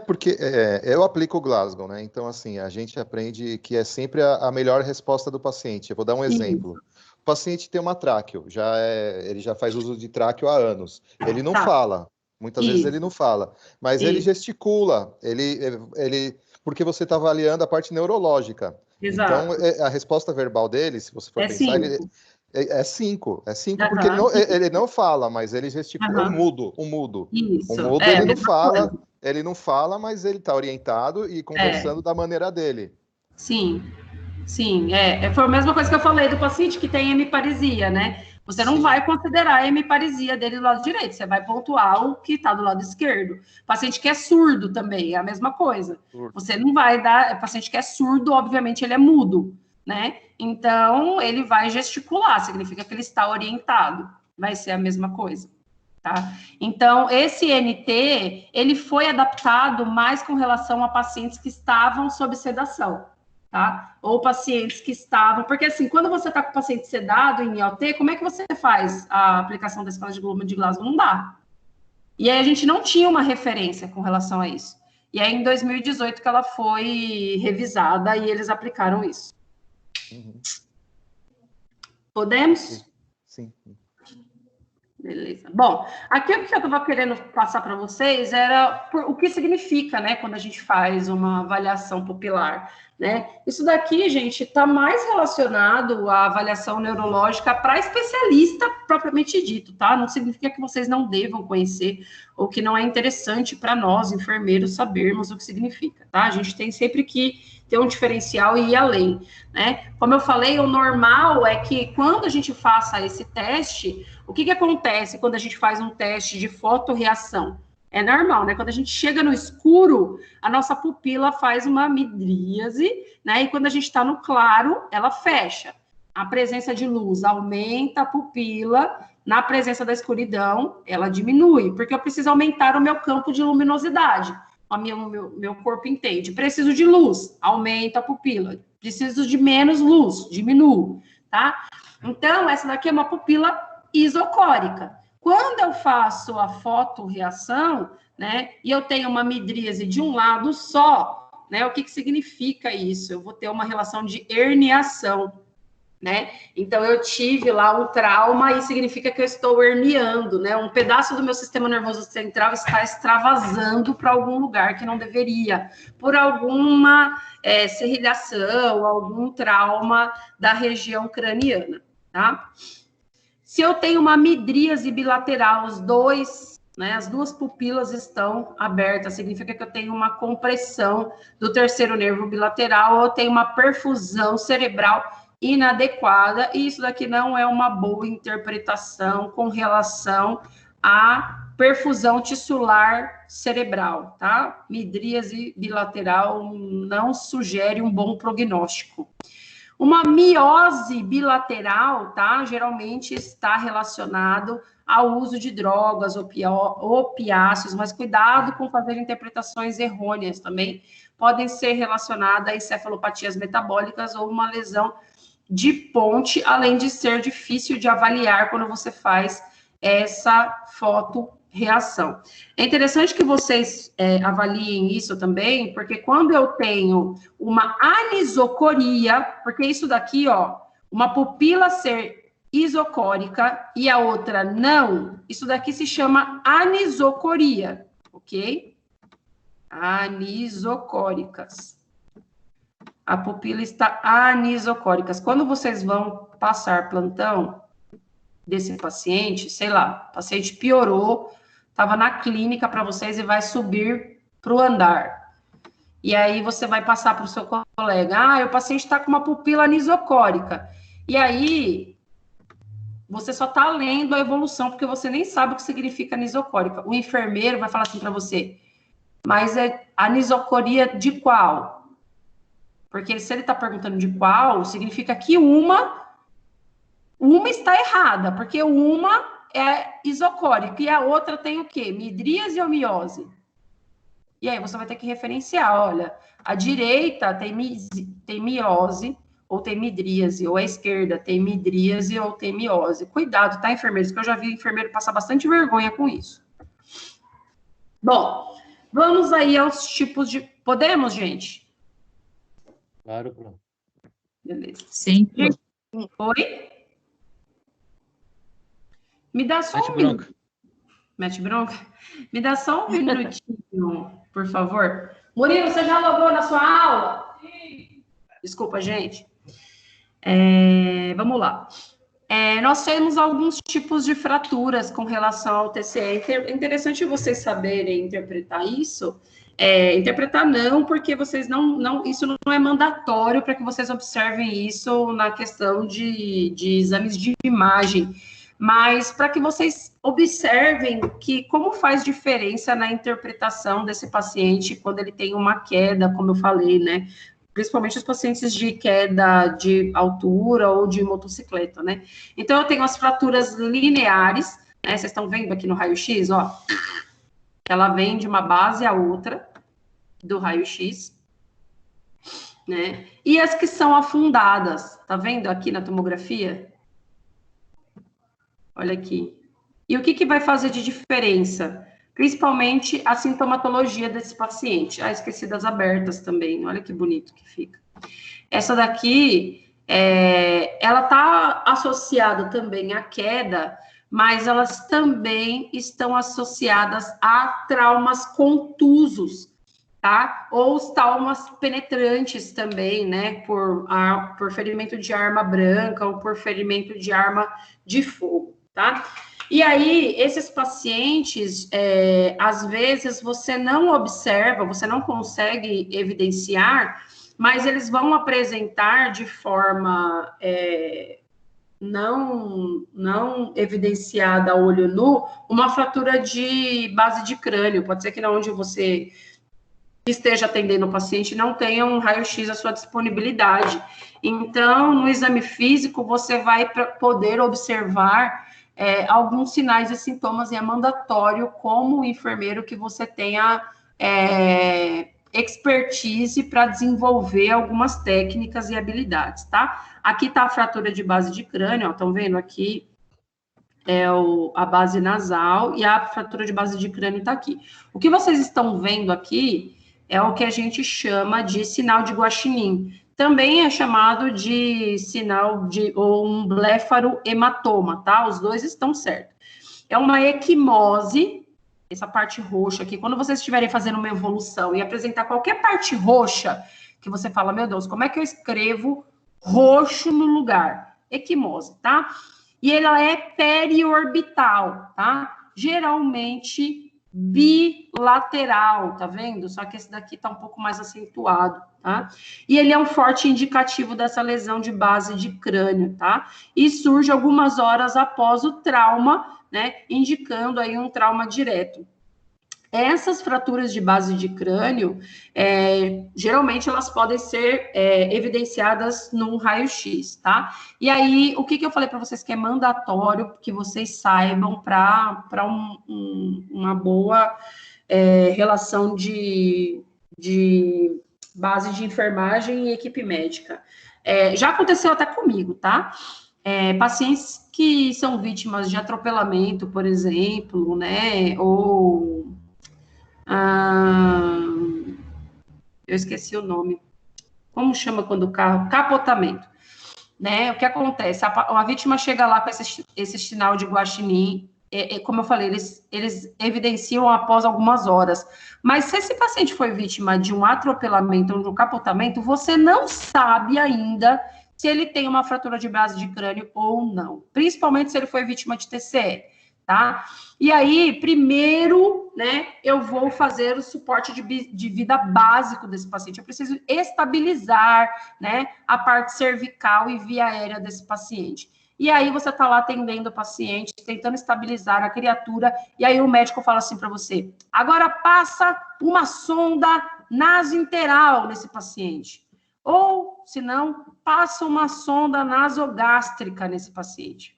Porque eu aplico o Glasgow, né? Então, assim, a gente aprende que é sempre a melhor resposta do paciente. Eu vou dar um exemplo. O paciente tem uma tráqueo, ele já faz uso de tráqueo há anos. Ele não fala, muitas vezes ele não fala, mas ele gesticula, porque você está avaliando a parte neurológica. Exato. Então, a resposta verbal dele, se você for pensar, é 5, porque ele não fala, mas ele gesticula, o mudo. Isso. O mudo ele não fala, mas ele está orientado e conversando da maneira dele. Sim. Sim, foi a mesma coisa que eu falei do paciente que tem hemiparesia, né? Você não vai considerar a hemiparesia dele do lado direito, você vai pontuar o que está do lado esquerdo. Paciente que é surdo também, é a mesma coisa. Você não vai dar... Paciente que é surdo, obviamente, ele é mudo, né? Então, ele vai gesticular, significa que ele está orientado. Vai ser a mesma coisa, tá? Então, esse NT, ele foi adaptado mais com relação a pacientes que estavam sob sedação. Tá? Ou pacientes que estavam... Porque, assim, quando você está com o paciente sedado em IoT, como é que você faz a aplicação da escala de Glasgow? Não dá. E aí a gente não tinha uma referência com relação a isso. E aí, em 2018, que ela foi revisada e eles aplicaram isso. Uhum. Podemos? Sim. Beleza. Bom, aqui o que eu estava querendo passar para vocês era o que significa, né, quando a gente faz uma avaliação pupilar, né? Isso daqui, gente, está mais relacionado à avaliação neurológica para especialista propriamente dito, tá? Não significa que vocês não devam conhecer ou que não é interessante para nós, enfermeiros, sabermos o que significa, tá? A gente tem sempre que ter um diferencial e ir além, né? Como eu falei, o normal é que quando a gente faça esse teste, o que acontece quando a gente faz um teste de fotorreação? É normal, né? Quando a gente chega no escuro, a nossa pupila faz uma midríase, né? E quando a gente está no claro, ela fecha. A presença de luz aumenta a pupila, na presença da escuridão, ela diminui, porque eu preciso aumentar o meu campo de luminosidade. O meu corpo entende. Preciso de luz, aumenta a pupila. Preciso de menos luz, diminuo, tá? Então, essa daqui é uma pupila isocórica. Quando eu faço a fotorreação, né, e eu tenho uma midríase de um lado só, né, o que significa isso? Eu vou ter uma relação de herniação, né? Então, eu tive lá um trauma e significa que eu estou herniando, né? Um pedaço do meu sistema nervoso central está extravasando para algum lugar que não deveria, por alguma serrilhação, algum trauma da região craniana, tá? Se eu tenho uma midríase bilateral, as duas pupilas estão abertas, significa que eu tenho uma compressão do terceiro nervo bilateral, ou eu tenho uma perfusão cerebral inadequada, e isso daqui não é uma boa interpretação com relação a perfusão tissular cerebral, tá? Midríase bilateral não sugere um bom prognóstico. Uma miose bilateral, tá? Geralmente está relacionado ao uso de drogas, opiáceos, mas cuidado com fazer interpretações errôneas também. Podem ser relacionadas a encefalopatias metabólicas ou uma lesão de ponte, além de ser difícil de avaliar quando você faz essa fotorreação. É interessante que vocês avaliem isso também, porque quando eu tenho uma anisocoria, porque isso daqui, ó, uma pupila ser isocórica e a outra não, isso daqui se chama anisocoria, ok? Anisocóricas. A pupila está anisocóricas. Quando vocês vão passar plantão desse paciente, sei lá, o paciente piorou, estava na clínica para vocês e vai subir para o andar. E aí você vai passar para o seu colega, o paciente está com uma pupila anisocórica. E aí você só está lendo a evolução, porque você nem sabe o que significa anisocórica. O enfermeiro vai falar assim para você, mas é anisocoria de qual? Porque se ele está perguntando de qual, significa que uma está errada, porque uma é isocórica e a outra tem o quê? Midríase ou miose? E aí você vai ter que referenciar, olha, a direita tem miose ou tem midríase, ou a esquerda tem midríase ou tem miose. Cuidado, tá, enfermeiros? Que eu já vi enfermeiro passar bastante vergonha com isso. Bom, vamos aí aos tipos de... Podemos, gente? Claro, Bruno. Beleza. Sim. Oi? Me dá só Mete um bronca. minuto. Mete bronca? Me dá só um minutinho, por favor. Murilo, você já logou na sua aula? Sim. Desculpa, gente. Vamos lá. Nós temos alguns tipos de fraturas com relação ao TCE. É interessante vocês saberem interpretar isso. Interpretar não, porque vocês isso não é mandatório para que vocês observem isso na questão de exames de imagem, mas para que vocês observem que como faz diferença na interpretação desse paciente quando ele tem uma queda, como eu falei, né? Principalmente os pacientes de queda de altura ou de motocicleta, né? Então, eu tenho as fraturas lineares, né? Vocês estão vendo aqui no raio-x, ó. Ela vem de uma base a outra do raio-x, né? E as que são afundadas, tá vendo aqui na tomografia? Olha aqui. E o que vai fazer de diferença? Principalmente a sintomatologia desse paciente. Esqueci das abertas também. Olha que bonito que fica. Essa daqui, ela está associada também à queda, mas elas também estão associadas a traumas contusos, tá? Ou os traumas penetrantes também, né? Por ferimento de arma branca ou por ferimento de arma de fogo, tá? E aí, esses pacientes, às vezes, você não observa, você não consegue evidenciar, mas eles vão apresentar de forma não evidenciada a olho nu, uma fratura de base de crânio. Pode ser que onde você esteja atendendo o paciente não tenha um raio-x à sua disponibilidade. Então, no exame físico, você vai poder observar alguns sinais e sintomas, e é mandatório, como enfermeiro, que você tenha expertise para desenvolver algumas técnicas e habilidades, tá? Aqui está a fratura de base de crânio, ó, estão vendo aqui? A base nasal, e a fratura de base de crânio está aqui. O que vocês estão vendo aqui é o que a gente chama de sinal de guaxinim. Também é chamado de sinal ou um blefarohematoma, tá? Os dois estão certos. É uma equimose, essa parte roxa aqui. Quando vocês estiverem fazendo uma evolução e apresentar qualquer parte roxa, que você fala, meu Deus, como é que eu escrevo roxo no lugar? Equimose, tá? E ela é periorbital, tá? Geralmente bilateral, tá vendo? Só que esse daqui tá um pouco mais acentuado, tá? E ele é um forte indicativo dessa lesão de base de crânio, tá? E surge algumas horas após o trauma, né, indicando aí um trauma direto. Essas fraturas de base de crânio, geralmente elas podem ser evidenciadas num raio-x, tá? E aí, o que eu falei para vocês que é mandatório que vocês saibam para uma boa relação de base de enfermagem e equipe médica. Já aconteceu até comigo, tá? Pacientes que são vítimas de atropelamento, por exemplo, né? Ou eu esqueci o nome. Como chama quando o carro... Capotamento. Né? O que acontece? A vítima chega lá com esse sinal de guaxinim, como eu falei, eles evidenciam após algumas horas. Mas se esse paciente foi vítima de um atropelamento ou de um capotamento, você não sabe ainda se ele tem uma fratura de base de crânio ou não. Principalmente se ele foi vítima de TCE, tá? E aí, primeiro, né, eu vou fazer o suporte de vida básico desse paciente. Eu preciso estabilizar, né, a parte cervical e via aérea desse paciente. E aí você está lá atendendo o paciente, tentando estabilizar a criatura, e aí o médico fala assim para você, agora passa uma sonda nasointeral nesse paciente. Ou, se não, passa uma sonda nasogástrica nesse paciente.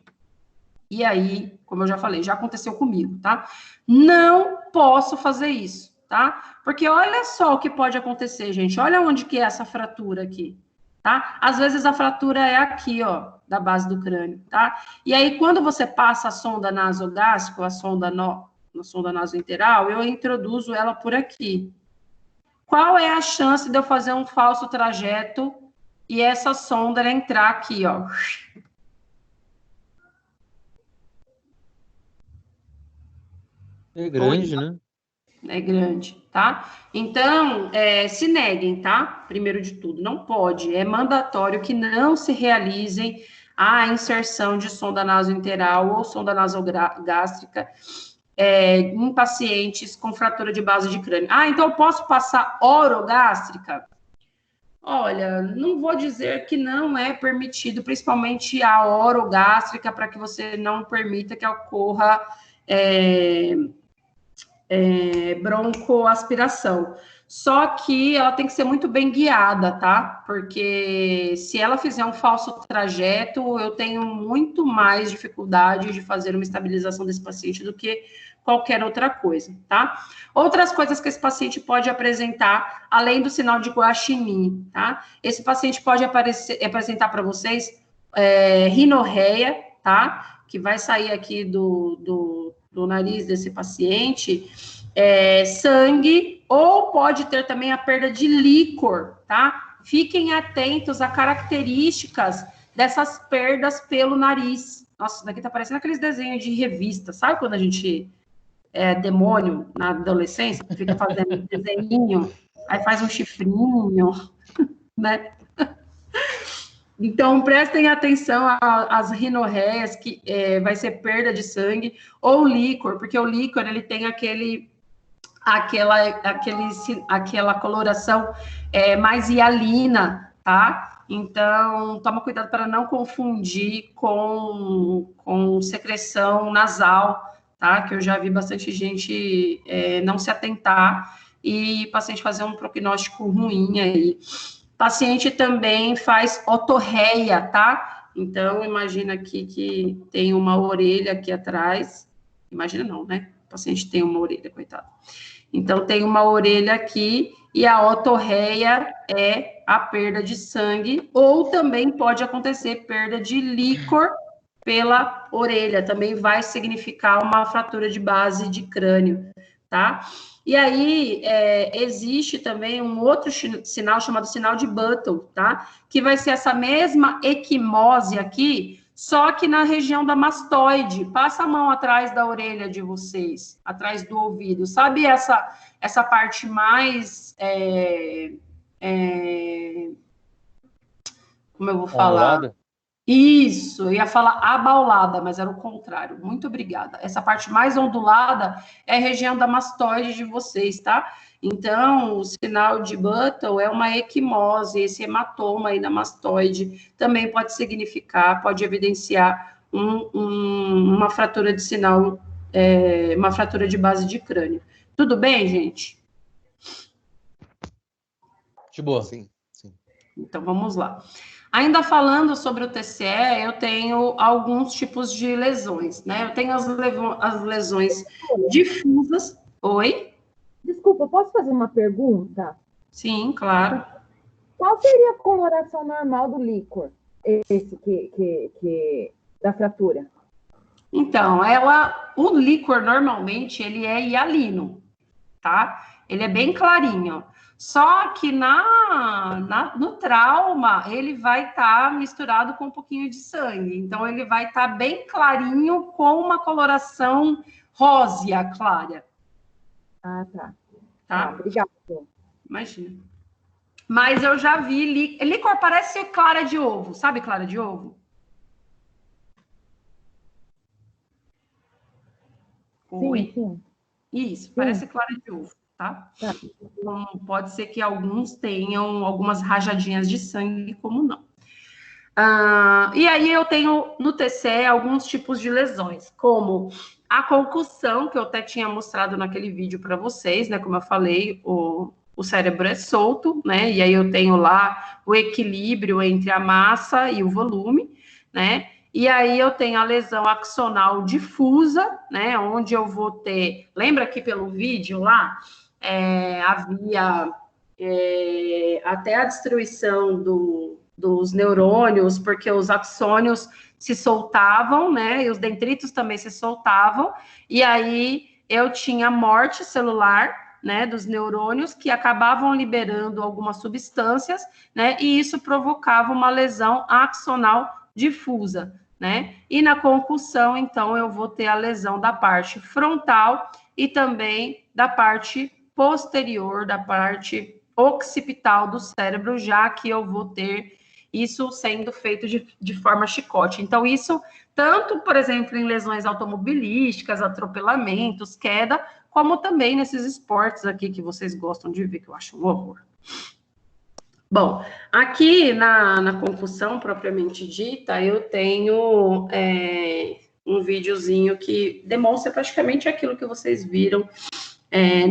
E aí, como eu já falei, já aconteceu comigo, tá? Não posso fazer isso, tá? Porque olha só o que pode acontecer, gente. Olha onde que é essa fratura aqui, tá? Às vezes a fratura é aqui, ó, da base do crânio, tá? E aí, quando você passa a sonda nasogástrica, a sonda nasointeral, eu introduzo ela por aqui. Qual é a chance de eu fazer um falso trajeto e essa sonda ela entrar aqui, ó? É grande, né? É grande, tá? Então, se neguem, tá? Primeiro de tudo, não pode. É mandatório que não se realizem a inserção de sonda nasointeral ou sonda nasogástrica em pacientes com fratura de base de crânio. Então eu posso passar orogástrica? Olha, não vou dizer que não é permitido, principalmente a orogástrica, para que você não permita que ocorra broncoaspiração. Só que ela tem que ser muito bem guiada, tá? Porque se ela fizer um falso trajeto, eu tenho muito mais dificuldade de fazer uma estabilização desse paciente do que qualquer outra coisa, tá? Outras coisas que esse paciente pode apresentar, além do sinal de guaxinim, tá? Esse paciente pode apresentar para vocês rinorreia, tá? Que vai sair aqui do nariz desse paciente, sangue, ou pode ter também a perda de líquor, tá? Fiquem atentos a características dessas perdas pelo nariz. Nossa, isso daqui tá parecendo aqueles desenhos de revista, sabe quando a gente demônio na adolescência, fica fazendo desenho, aí faz um chifrinho, né? Então, prestem atenção às rinorreias, que vai ser perda de sangue, ou líquor, porque o líquor, ele tem aquela coloração mais hialina, tá? Então, toma cuidado para não confundir com secreção nasal, tá? Que eu já vi bastante gente não se atentar e paciente fazer um prognóstico ruim aí. Paciente também faz otorreia, tá? Então, imagina aqui que tem uma orelha aqui atrás. Imagina não, né? O paciente tem uma orelha, coitado. Então, tem uma orelha aqui e a otorreia é a perda de sangue, ou também pode acontecer perda de líquor pela orelha. Também vai significar uma fratura de base de crânio, tá? E aí, existe também um outro sinal chamado sinal de Buttle, tá? Que vai ser essa mesma equimose aqui, só que na região da mastoide. Passa a mão atrás da orelha de vocês, atrás do ouvido. Sabe essa parte mais... como eu vou falar? Abaulada? Isso, eu ia falar abaulada, mas era o contrário. Muito obrigada. Essa parte mais ondulada é a região da mastoide de vocês, tá? Então, o sinal de Buttle é uma equimose, esse hematoma aí na mastoide também pode significar, pode evidenciar uma fratura de sinal, uma fratura de base de crânio. Tudo bem, gente? De boa. Sim, sim. Então, vamos lá. Ainda falando sobre o TCE, eu tenho alguns tipos de lesões, né? Eu tenho as lesões difusas. Oi? Desculpa, posso fazer uma pergunta? Sim, claro. Qual seria a coloração normal do líquor, esse da fratura? Então, o líquor, normalmente, ele é hialino, tá? Ele é bem clarinho. Só que no trauma, ele vai estar misturado com um pouquinho de sangue. Então, ele vai estar bem clarinho, com uma coloração rósea clara. Ah, tá. Tá? Obrigada. Imagina. Mas eu já vi líquor parece clara de ovo. Sabe clara de ovo? Oi? Sim. Isso, parece clara de ovo, tá? Então, pode ser que alguns tenham algumas rajadinhas de sangue, como não. E aí eu tenho no TCE alguns tipos de lesões, como a concussão, que eu até tinha mostrado naquele vídeo para vocês, né? Como eu falei, o cérebro é solto, né? E aí eu tenho lá o equilíbrio entre a massa e o volume, né? E aí eu tenho a lesão axonal difusa, né? Onde eu vou ter... Lembra que pelo vídeo lá, havia até a destruição dos neurônios, porque os axônios se soltavam, né? E os dendritos também se soltavam. E aí eu tinha morte celular, né, dos neurônios, que acabavam liberando algumas substâncias, né, e isso provocava uma lesão axonal difusa, né, e na concussão, então, eu vou ter a lesão da parte frontal e também da parte posterior, da parte occipital do cérebro, já que eu vou ter isso sendo feito de forma chicote. Então, isso, tanto, por exemplo, em lesões automobilísticas, atropelamentos, queda, como também nesses esportes aqui que vocês gostam de ver, que eu acho um horror. Bom, aqui na concussão propriamente dita, eu tenho um videozinho que demonstra praticamente aquilo que vocês viram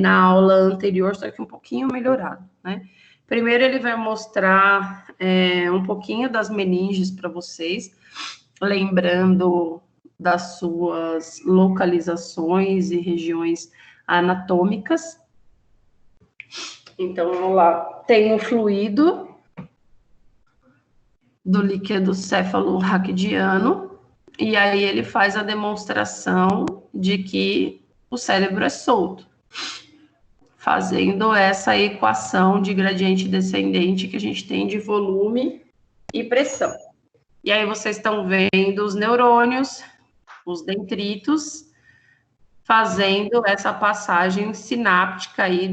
na aula anterior, só que um pouquinho melhorado, né? Primeiro ele vai mostrar um pouquinho das meninges para vocês, lembrando das suas localizações e regiões anatômicas. Então, vamos lá. Tem o fluido do líquido céfalo-raquidiano, e aí ele faz a demonstração de que o cérebro é solto, fazendo essa equação de gradiente descendente que a gente tem de volume e pressão. E aí vocês estão vendo os neurônios, os dendritos, fazendo essa passagem sináptica aí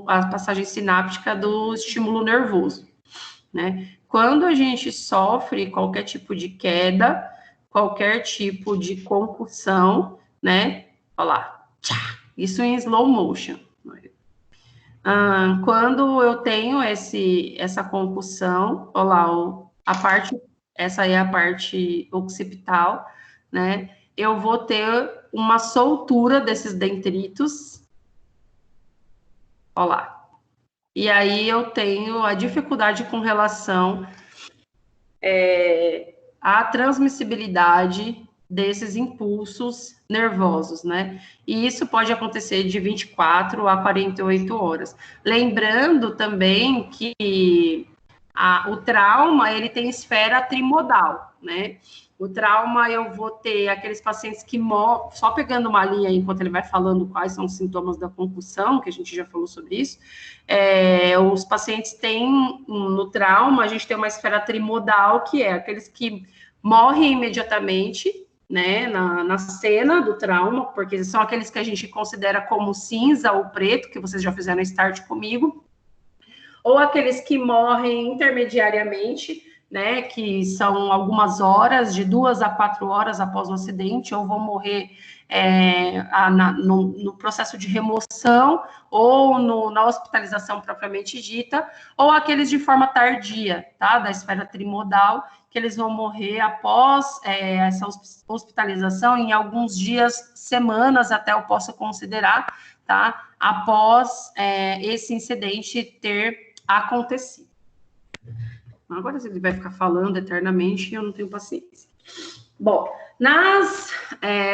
a passagem sináptica do estímulo nervoso, né? Quando a gente sofre qualquer tipo de queda, qualquer tipo de concussão, né? Olha lá, isso em slow motion. Quando eu tenho essa concussão, olha lá, essa é a parte occipital, né? Eu vou ter uma soltura desses dendritos, olha lá. E aí eu tenho a dificuldade com relação à transmissibilidade desses impulsos nervosos, né? E isso pode acontecer de 24 a 48 horas. Lembrando também que o trauma, ele tem esfera trimodal, né? O trauma, eu vou ter aqueles pacientes que morrem, só pegando uma linha aí, enquanto ele vai falando quais são os sintomas da concussão, que a gente já falou sobre isso, os pacientes têm, no trauma, a gente tem uma esfera trimodal, que é aqueles que morrem imediatamente, né, na cena do trauma, porque são aqueles que a gente considera como cinza ou preto, que vocês já fizeram start comigo, ou aqueles que morrem intermediariamente, né, que são algumas horas, de 2 a 4 horas após o acidente, ou vão morrer no processo de remoção, ou na hospitalização propriamente dita, ou aqueles de forma tardia, tá, da esfera trimodal, que eles vão morrer após essa hospitalização em alguns dias, semanas, até eu possa considerar, tá, após esse incidente ter acontecido. Agora ele vai ficar falando eternamente e eu não tenho paciência. Bom, nas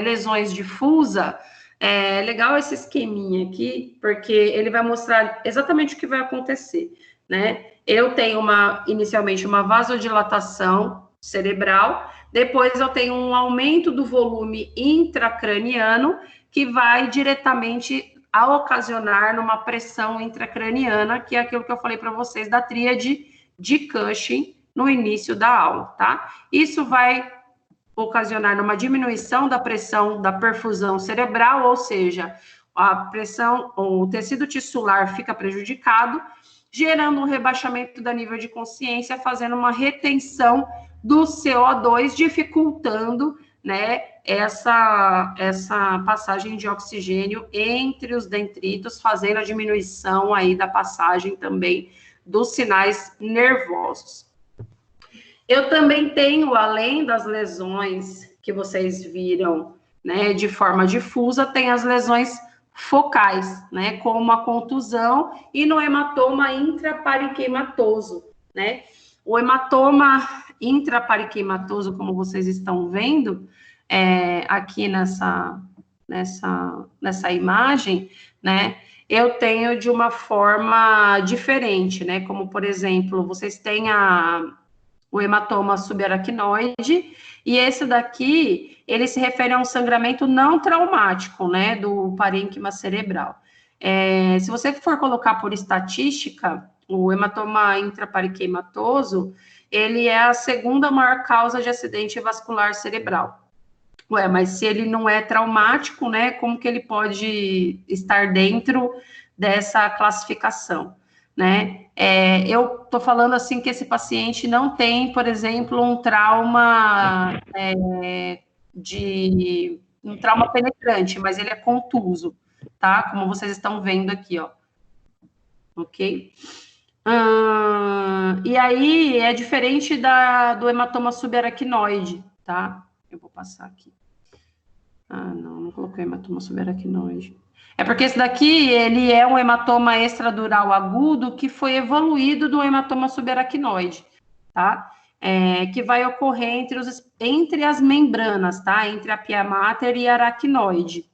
lesões difusas, é legal esse esqueminha aqui, porque ele vai mostrar exatamente o que vai acontecer, né? Eu tenho inicialmente uma vasodilatação cerebral, depois eu tenho um aumento do volume intracraniano, que vai diretamente a ocasionar numa pressão intracraniana, que é aquilo que eu falei para vocês da tríade de Cushing no início da aula, tá? Isso vai ocasionar numa diminuição da pressão da perfusão cerebral, ou seja, a pressão, o tecido tissular fica prejudicado, gerando um rebaixamento do nível de consciência, fazendo uma retenção do CO2, dificultando, né, essa passagem de oxigênio entre os dendritos, fazendo a diminuição aí da passagem também dos sinais nervosos. Eu também tenho, além das lesões que vocês viram, né, de forma difusa, tem as lesões focais, né, como a contusão e no hematoma intrapariquematoso, né? O hematoma intrapariquematoso, como vocês estão vendo, aqui nessa imagem, né, eu tenho de uma forma diferente, né, como, por exemplo, vocês têm o hematoma subaracnoide, e esse daqui, ele se refere a um sangramento não traumático, né, do parênquima cerebral. Se você for colocar por estatística, o hematoma intrapariquematoso, ele é a segunda maior causa de acidente vascular cerebral. Ué, mas se ele não é traumático, né, como que ele pode estar dentro dessa classificação, né? Eu tô falando assim que esse paciente não tem, por exemplo, um trauma um trauma penetrante, mas ele é contuso, tá? Como vocês estão vendo aqui, ó. Ok? E aí é diferente do hematoma subaracnoide, tá? Eu vou passar aqui. Não coloquei hematoma subaracnoide. É porque esse daqui, ele é um hematoma extradural agudo que foi evoluído do hematoma subaracnoide, tá? Que vai ocorrer entre as membranas, tá? Entre a pia mater e a aracnoide,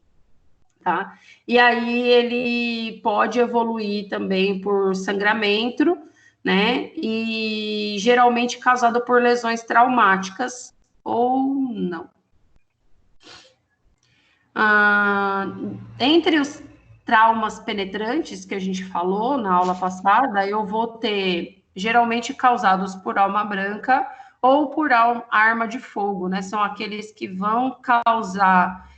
tá? E aí ele pode evoluir também por sangramento, né? E geralmente causado por lesões traumáticas ou não. Entre os traumas penetrantes que a gente falou na aula passada, eu vou ter geralmente causados por alma branca ou por arma de fogo, né? São aqueles que vão causar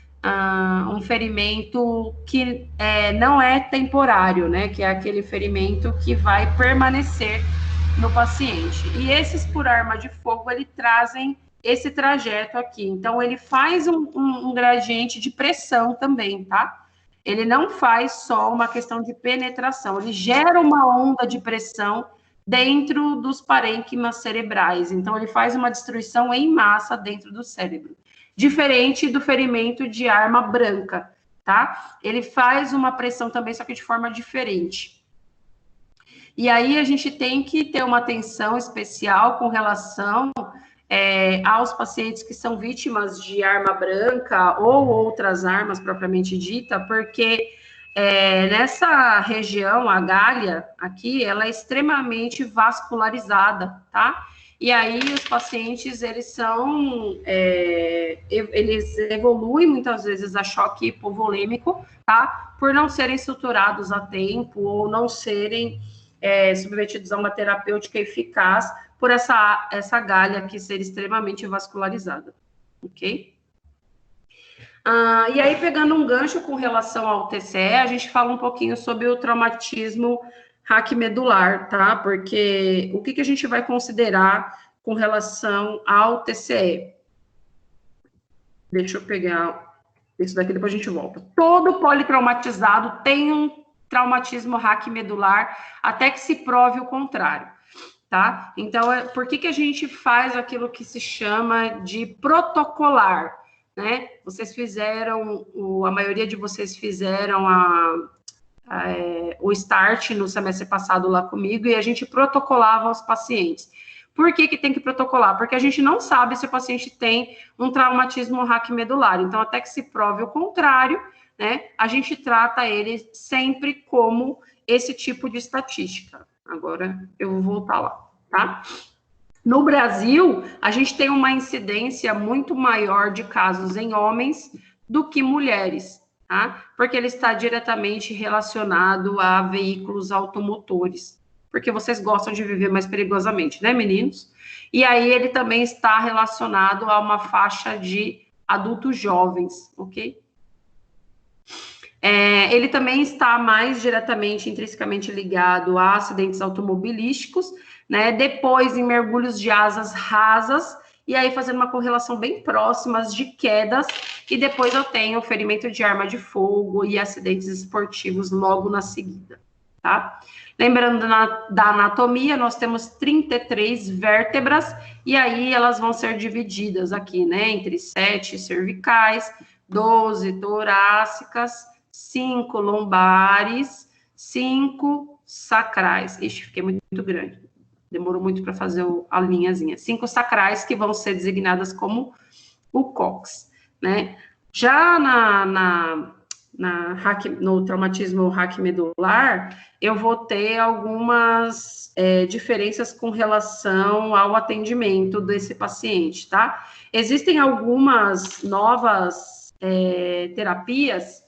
um ferimento que não é temporário, né? Que é aquele ferimento que vai permanecer no paciente. E esses por arma de fogo, eles trazem esse trajeto aqui. Então, ele faz um gradiente de pressão também, tá? Ele não faz só uma questão de penetração, ele gera uma onda de pressão dentro dos parênquimas cerebrais. Então, ele faz uma destruição em massa dentro do cérebro. Diferente do ferimento de arma branca, tá? Ele faz uma pressão também, só que de forma diferente. E aí, a gente tem que ter uma atenção especial com relação aos pacientes que são vítimas de arma branca ou outras armas propriamente dita, porque nessa região, a gália aqui, ela é extremamente vascularizada, tá? E aí os pacientes, eles evoluem muitas vezes a choque hipovolêmico, tá? Por não serem suturados a tempo ou não serem submetidos a uma terapêutica eficaz por essa galha aqui ser extremamente vascularizada, ok? E aí, pegando um gancho com relação ao TCE, a gente fala um pouquinho sobre o traumatismo raquimedular, tá? Porque o que a gente vai considerar com relação ao TCE. Deixa eu pegar isso daqui, depois a gente volta. Todo politraumatizado tem um traumatismo raquimedular até que se prove o contrário, tá? Então, por que a gente faz aquilo que se chama de protocolar, né? Vocês fizeram, a maioria de vocês fizeram o START no semestre passado lá comigo e a gente protocolava os pacientes. Por que tem que protocolar? Porque a gente não sabe se o paciente tem um traumatismo raquimedular. Então, até que se prove o contrário, né, a gente trata ele sempre como esse tipo de estatística. Agora, eu vou voltar lá, tá? No Brasil, a gente tem uma incidência muito maior de casos em homens do que mulheres, tá? Porque ele está diretamente relacionado a veículos automotores. Porque vocês gostam de viver mais perigosamente, né, meninos? E aí ele também está relacionado a uma faixa de adultos jovens, ok? Ele também está mais diretamente, intrinsecamente ligado a acidentes automobilísticos, né? Depois em mergulhos de asas rasas, e aí fazendo uma correlação bem próxima de quedas, e depois eu tenho ferimento de arma de fogo e acidentes esportivos logo na seguida, tá? Lembrando da anatomia, nós temos 33 vértebras, e aí elas vão ser divididas aqui, né, entre 7 cervicais, 12 torácicas, 5 lombares, 5 sacrais. Ixi, fiquei muito grande, demorou muito para fazer a linhazinha. 5 sacrais que vão ser designadas como o COX, né? Já no traumatismo raquimedular, eu vou ter algumas diferenças com relação ao atendimento desse paciente, tá? Existem algumas novas terapias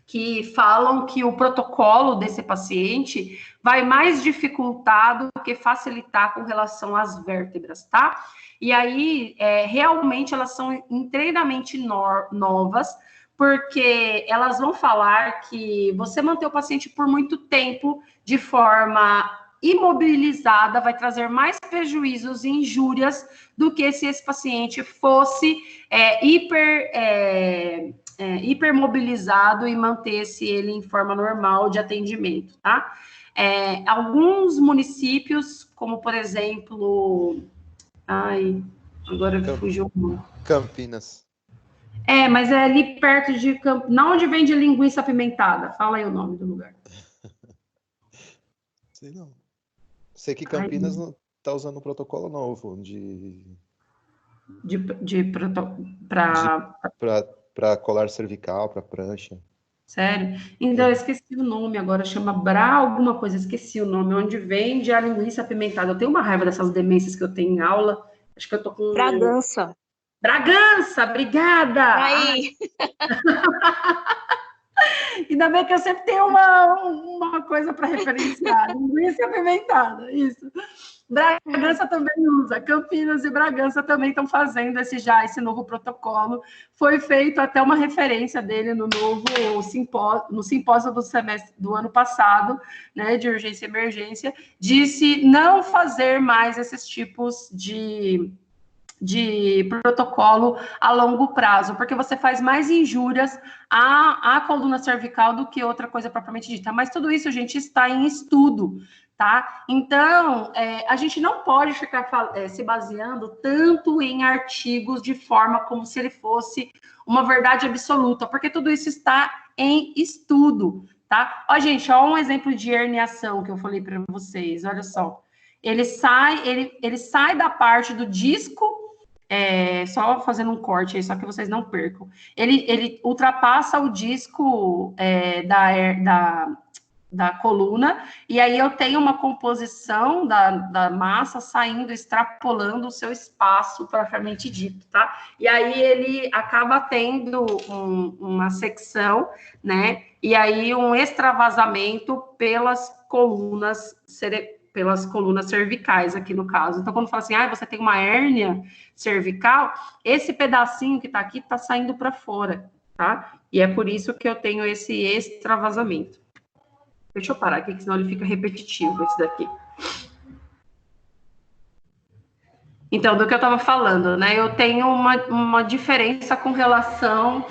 que falam que o protocolo desse paciente vai mais dificultar do que facilitar com relação às vértebras, tá? E aí, realmente, elas são inteiramente novas, porque elas vão falar que você manter o paciente por muito tempo de forma imobilizada vai trazer mais prejuízos e injúrias do que se esse paciente fosse hipermobilizado e mantesse ele em forma normal de atendimento, tá? Alguns municípios, como por exemplo... Ai, agora fugiu o nome. Campinas. Mas é ali perto de Campinas, não onde vende linguiça apimentada. Fala aí o nome do lugar. Sei não. Sei que Campinas não tá usando um protocolo novo para colar cervical, para prancha. Sério? Então, eu esqueci o nome agora, chama Bra alguma coisa, esqueci o nome, onde vende a linguiça apimentada. Eu tenho uma raiva dessas demências que eu tenho em aula. Acho que eu tô com... Bragança. Bragança, obrigada! Aí. Ainda bem que eu sempre tenho uma coisa para referenciar. Linguiça apimentada, isso. Bragança também usa. Campinas e Bragança também estão fazendo esse novo protocolo. Foi feito até uma referência dele no simpósio do semestre do ano passado, né, de urgência e emergência, disse não fazer mais esses tipos de protocolo a longo prazo, porque você faz mais injúrias à coluna cervical do que outra coisa propriamente dita. Mas tudo isso, gente, está em estudo, tá? Então, a gente não pode ficar se baseando tanto em artigos de forma como se ele fosse uma verdade absoluta, porque tudo isso está em estudo, tá? Ó, gente, ó um exemplo de herniação que eu falei para vocês, olha só. Ele sai da parte do disco, só fazendo um corte aí, só que vocês não percam. Ele ultrapassa o disco da coluna, e aí eu tenho uma composição da massa saindo, extrapolando o seu espaço propriamente dito, tá? E aí ele acaba tendo uma secção, né? E aí um extravasamento pelas colunas cervicais, aqui no caso. Então, quando fala assim, você tem uma hérnia cervical, esse pedacinho que tá aqui tá saindo para fora, tá? E é por isso que eu tenho esse extravasamento. Deixa eu parar aqui, que senão ele fica repetitivo, esse daqui. Então, do que eu estava falando, né? Eu tenho uma diferença com relação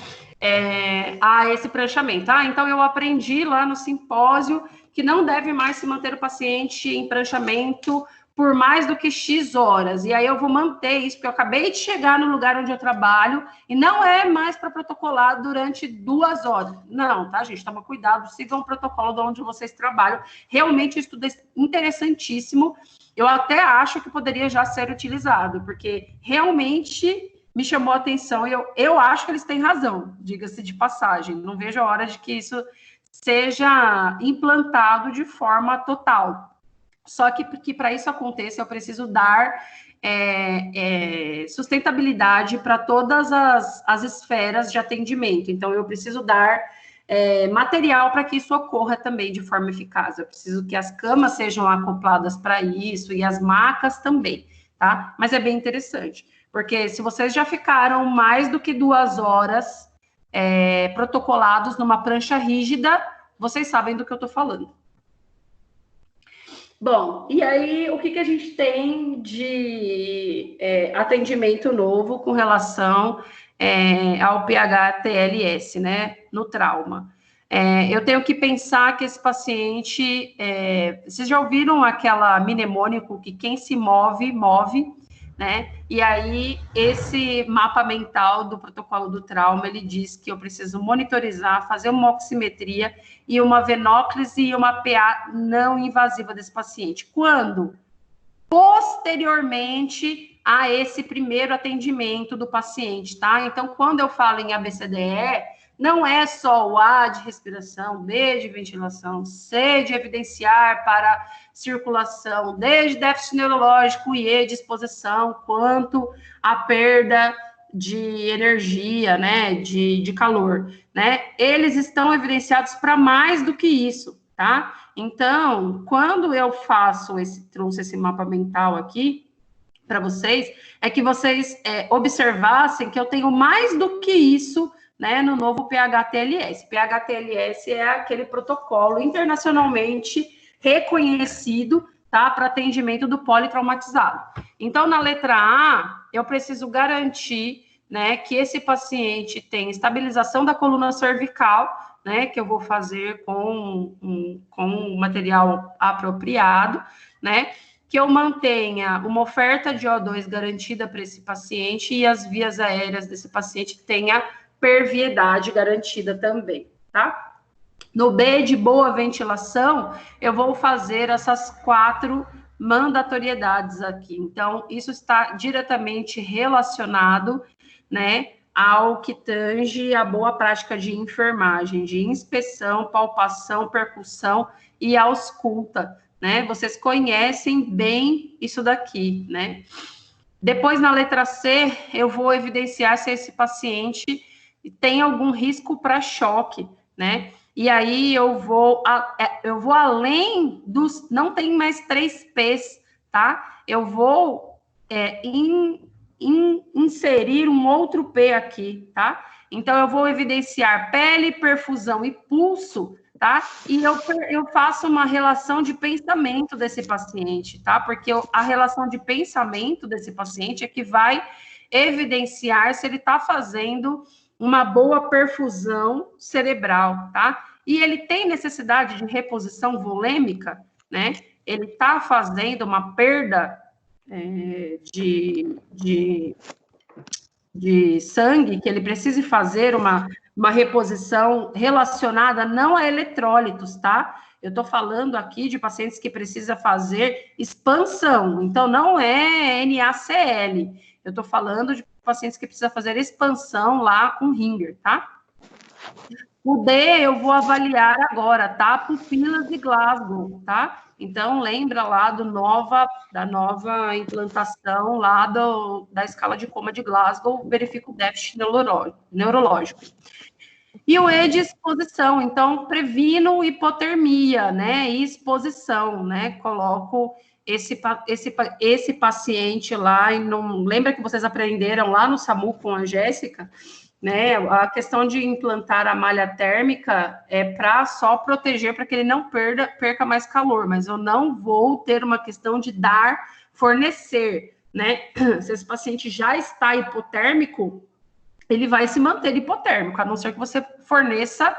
a esse pranchamento. Então eu aprendi lá no simpósio que não deve mais se manter o paciente em pranchamento por mais do que X horas. E aí eu vou manter isso, porque eu acabei de chegar no lugar onde eu trabalho e não é mais para protocolar durante 2 horas. Não, tá, gente? Toma cuidado, sigam o protocolo de onde vocês trabalham. Realmente o estudo é interessantíssimo. Eu até acho que poderia já ser utilizado, porque realmente me chamou a atenção e eu acho que eles têm razão, diga-se de passagem. Não vejo a hora de que isso seja implantado de forma total. Só que para isso aconteça, eu preciso dar sustentabilidade para todas as esferas de atendimento. Então, eu preciso dar material para que isso ocorra também de forma eficaz. Eu preciso que as camas sejam acopladas para isso e as macas também, tá? Mas é bem interessante, porque se vocês já ficaram mais do que 2 horas protocolados numa prancha rígida, vocês sabem do que eu estou falando. Bom, e aí o que a gente tem de atendimento novo com relação ao PH-TLS, né, no trauma? Eu tenho que pensar que esse paciente... vocês já ouviram aquela mnemônico que quem se move, move, né? E aí, esse mapa mental do protocolo do trauma, ele diz que eu preciso monitorizar, fazer uma oximetria e uma venóclise e uma PA não invasiva desse paciente. Quando? Posteriormente a esse primeiro atendimento do paciente, tá? Então, quando eu falo em ABCDE, não é só o A de respiração, B de ventilação, C de evidenciar para circulação, D de déficit neurológico e E de exposição, quanto a perda de energia, né, de calor, né? Eles estão evidenciados para mais do que isso, tá? Então, quando eu trouxe esse mapa mental aqui para vocês, é que vocês observassem que eu tenho mais do que isso, né, no novo PH-TLS. PH-TLS é aquele protocolo internacionalmente reconhecido, tá, para atendimento do politraumatizado. Então, na letra A, eu preciso garantir, né, que esse paciente tem estabilização da coluna cervical, né, que eu vou fazer com um material apropriado, né, que eu mantenha uma oferta de O2 garantida para esse paciente e as vias aéreas desse paciente tenha perviedade garantida também, tá? No B de boa ventilação, eu vou fazer essas 4 mandatoriedades aqui. Então, isso está diretamente relacionado, né, ao que tange a boa prática de enfermagem, de inspeção, palpação, percussão e ausculta, né? Vocês conhecem bem isso daqui, né? Depois, na letra C, eu vou evidenciar se esse paciente tem algum risco para choque, né? E aí eu vou além dos... Não tem mais 3 Ps, tá? Eu vou inserir um outro P aqui, tá? Então, eu vou evidenciar pele, perfusão e pulso, tá? E eu faço uma relação de pensamento desse paciente, tá? Porque a relação de pensamento desse paciente é que vai evidenciar se ele está fazendo uma boa perfusão cerebral, tá? E ele tem necessidade de reposição volêmica, né? Ele está fazendo uma perda de sangue, que ele precise fazer uma reposição relacionada não a eletrólitos, tá? Eu estou falando aqui de pacientes que precisam fazer expansão, então não é NaCl, eu estou falando de pacientes que precisam fazer expansão lá com Ringer, tá? O D eu vou avaliar agora, tá? Pupilas de Glasgow, tá? Então, lembra lá da nova implantação lá da escala de coma de Glasgow, verifica o déficit neurológico. E o E de exposição, então, previno hipotermia, né? E exposição, né? Coloco esse paciente lá, e não lembra que vocês aprenderam lá no SAMU com a Jéssica, né? A questão de implantar a malha térmica é para só proteger, para que ele não perca mais calor, mas eu não vou ter uma questão de fornecer, né? Se esse paciente já está hipotérmico, ele vai se manter hipotérmico, a não ser que você forneça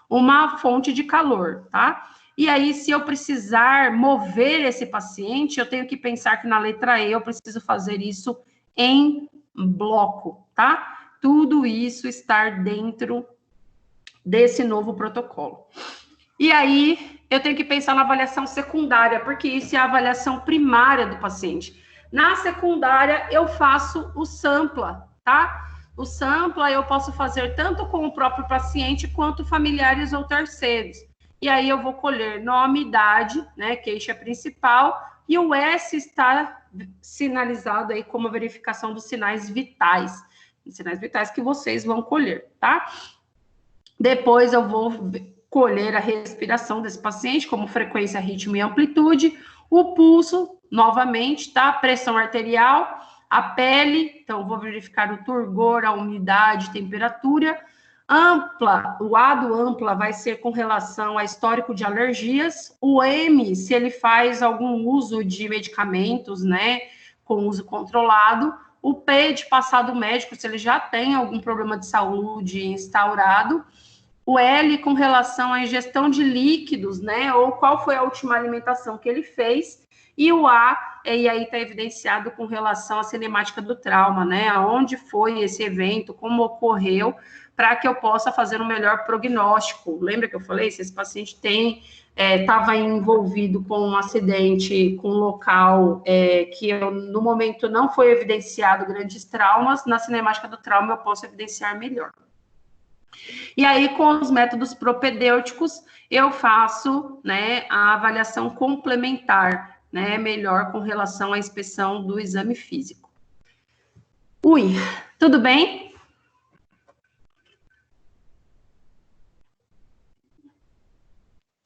uma fonte de calor, tá? E aí, se eu precisar mover esse paciente, eu tenho que pensar que na letra E eu preciso fazer isso em bloco, tá? Tudo isso estar dentro desse novo protocolo. E aí, eu tenho que pensar na avaliação secundária, porque isso é a avaliação primária do paciente. Na secundária, eu faço o SAMPLA, tá? O SAMPLA eu posso fazer tanto com o próprio paciente, quanto familiares ou terceiros. E aí eu vou colher nome, idade, né, queixa principal, e o S está sinalizado aí como verificação dos sinais vitais que vocês vão colher, tá? Depois eu vou colher a respiração desse paciente, como frequência, ritmo e amplitude, o pulso, novamente, tá? Pressão arterial, a pele, então vou verificar o turgor, a umidade, temperatura. Ampla, o A do ampla vai ser com relação a histórico de alergias, o M, se ele faz algum uso de medicamentos, né, com uso controlado, o P de passado médico, se ele já tem algum problema de saúde instaurado, o L com relação à ingestão de líquidos, né, ou qual foi a última alimentação que ele fez, e o A, e aí está evidenciado com relação à cinemática do trauma, né, aonde foi esse evento, como ocorreu, para que eu possa fazer um melhor prognóstico. Lembra que eu falei, se esse paciente estava envolvido com um acidente, com um local que no momento não foi evidenciado grandes traumas, na cinemática do trauma eu posso evidenciar melhor. E aí, com os métodos propedêuticos, eu faço, né, a avaliação complementar, né, melhor com relação à inspeção do exame físico. Ui, tudo bem?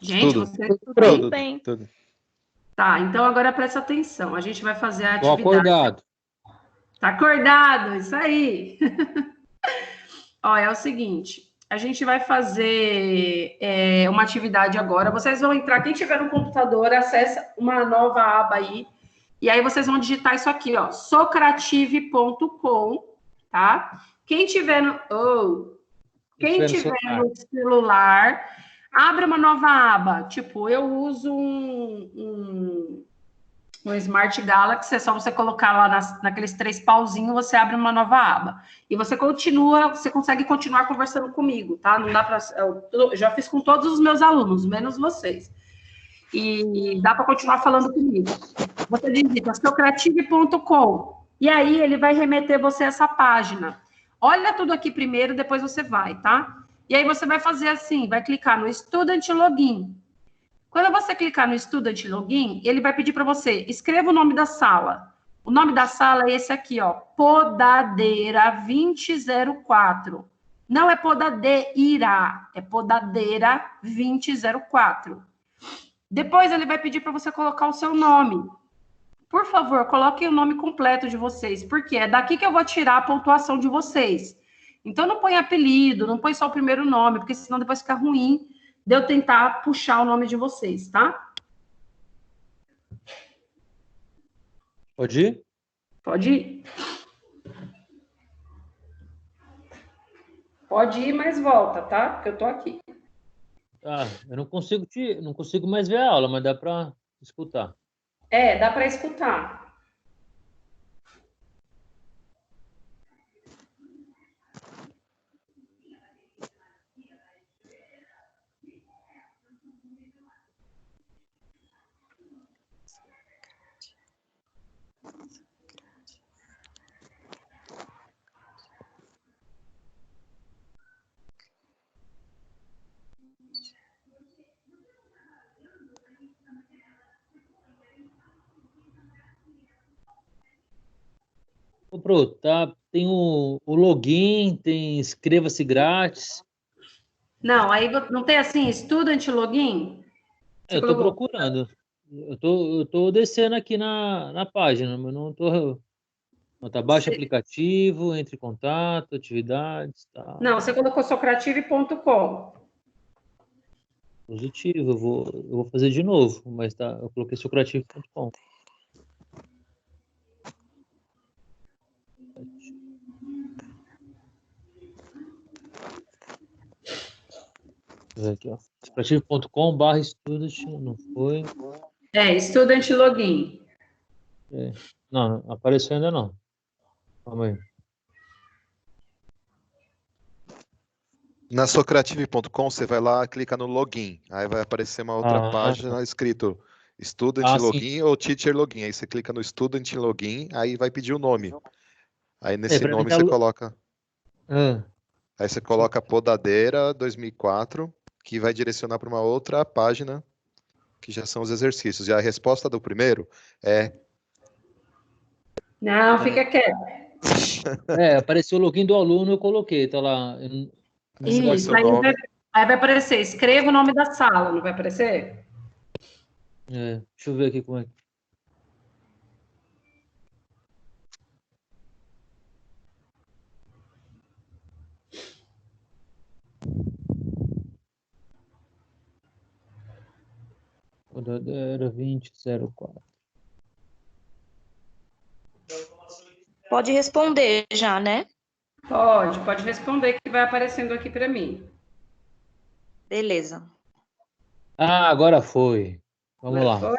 Gente, Tudo bem. Tudo. Tá, então agora presta atenção. A gente vai fazer a Tô atividade. acordado. Tá acordado, isso aí. Ó, é o seguinte, a gente vai fazer uma atividade agora. Vocês vão entrar, quem tiver no computador, acessa uma nova aba aí. E aí vocês vão digitar isso aqui, ó, socrative.com, tá? Quem tiver no celular, abre uma nova aba. Tipo, eu uso um Smart Galaxy, é só você colocar lá naqueles 3 pauzinhos, você abre uma nova aba. E você consegue continuar conversando comigo, tá? Não dá para. Eu já fiz com todos os meus alunos, menos vocês. E dá para continuar falando comigo. Você digita socrative.com. E aí ele vai remeter você a essa página. Olha tudo aqui primeiro, depois você vai, tá? E aí você vai fazer assim, vai clicar no Student Login. Quando você clicar no Student Login, ele vai pedir para você, escreva o nome da sala. O nome da sala é esse aqui, ó, Podadeira 2004. Não é Podadeira, é Podadeira 2004. Depois ele vai pedir para você colocar o seu nome. Por favor, coloquem o nome completo de vocês, porque é daqui que eu vou tirar a pontuação de vocês. Então, não põe apelido, não põe só o primeiro nome, porque senão depois fica ruim de eu tentar puxar o nome de vocês, tá? Pode ir? Pode ir. Pode ir, mas volta, tá? Porque eu tô aqui. Ah, eu não consigo mais ver a aula, mas dá para escutar. Dá para escutar. Ô, Pro, tá, tem o login, tem inscreva-se grátis. Não, aí não tem assim, Student Login? Você Eu tô colocou? procurando. Eu tô descendo aqui na página, mas não tô. Não, tá, baixa aplicativo, entre em contato, atividades, tá. Não, você colocou socrative.com. Positivo, eu vou fazer de novo, mas tá, eu coloquei socrativo.com. eu ver aqui, ó. Explorativo.com/student, não foi. Student Login. Não, não apareceu ainda não. Calma aí. Na socrative.com, você vai lá, clica no login. Aí vai aparecer uma outra página escrito Student Login sim. ou Teacher Login. Aí você clica no Student Login, aí vai pedir o nome. Aí nesse pra mim nome tá você coloca... Ah, Aí você coloca Podadeira 2004, que vai direcionar para uma outra página, que já são os exercícios. E a resposta do primeiro é... Não, fica quieto. apareceu o login do aluno, eu coloquei, tá lá. Você põe Isso, seu nome. aí vai aparecer, escreva o nome da sala, não vai aparecer? Deixa eu ver aqui como é. Podadeira 2004. Pode responder já, né? Pode responder que vai aparecendo aqui para mim. Beleza. Agora foi. Vamos lá. Foi?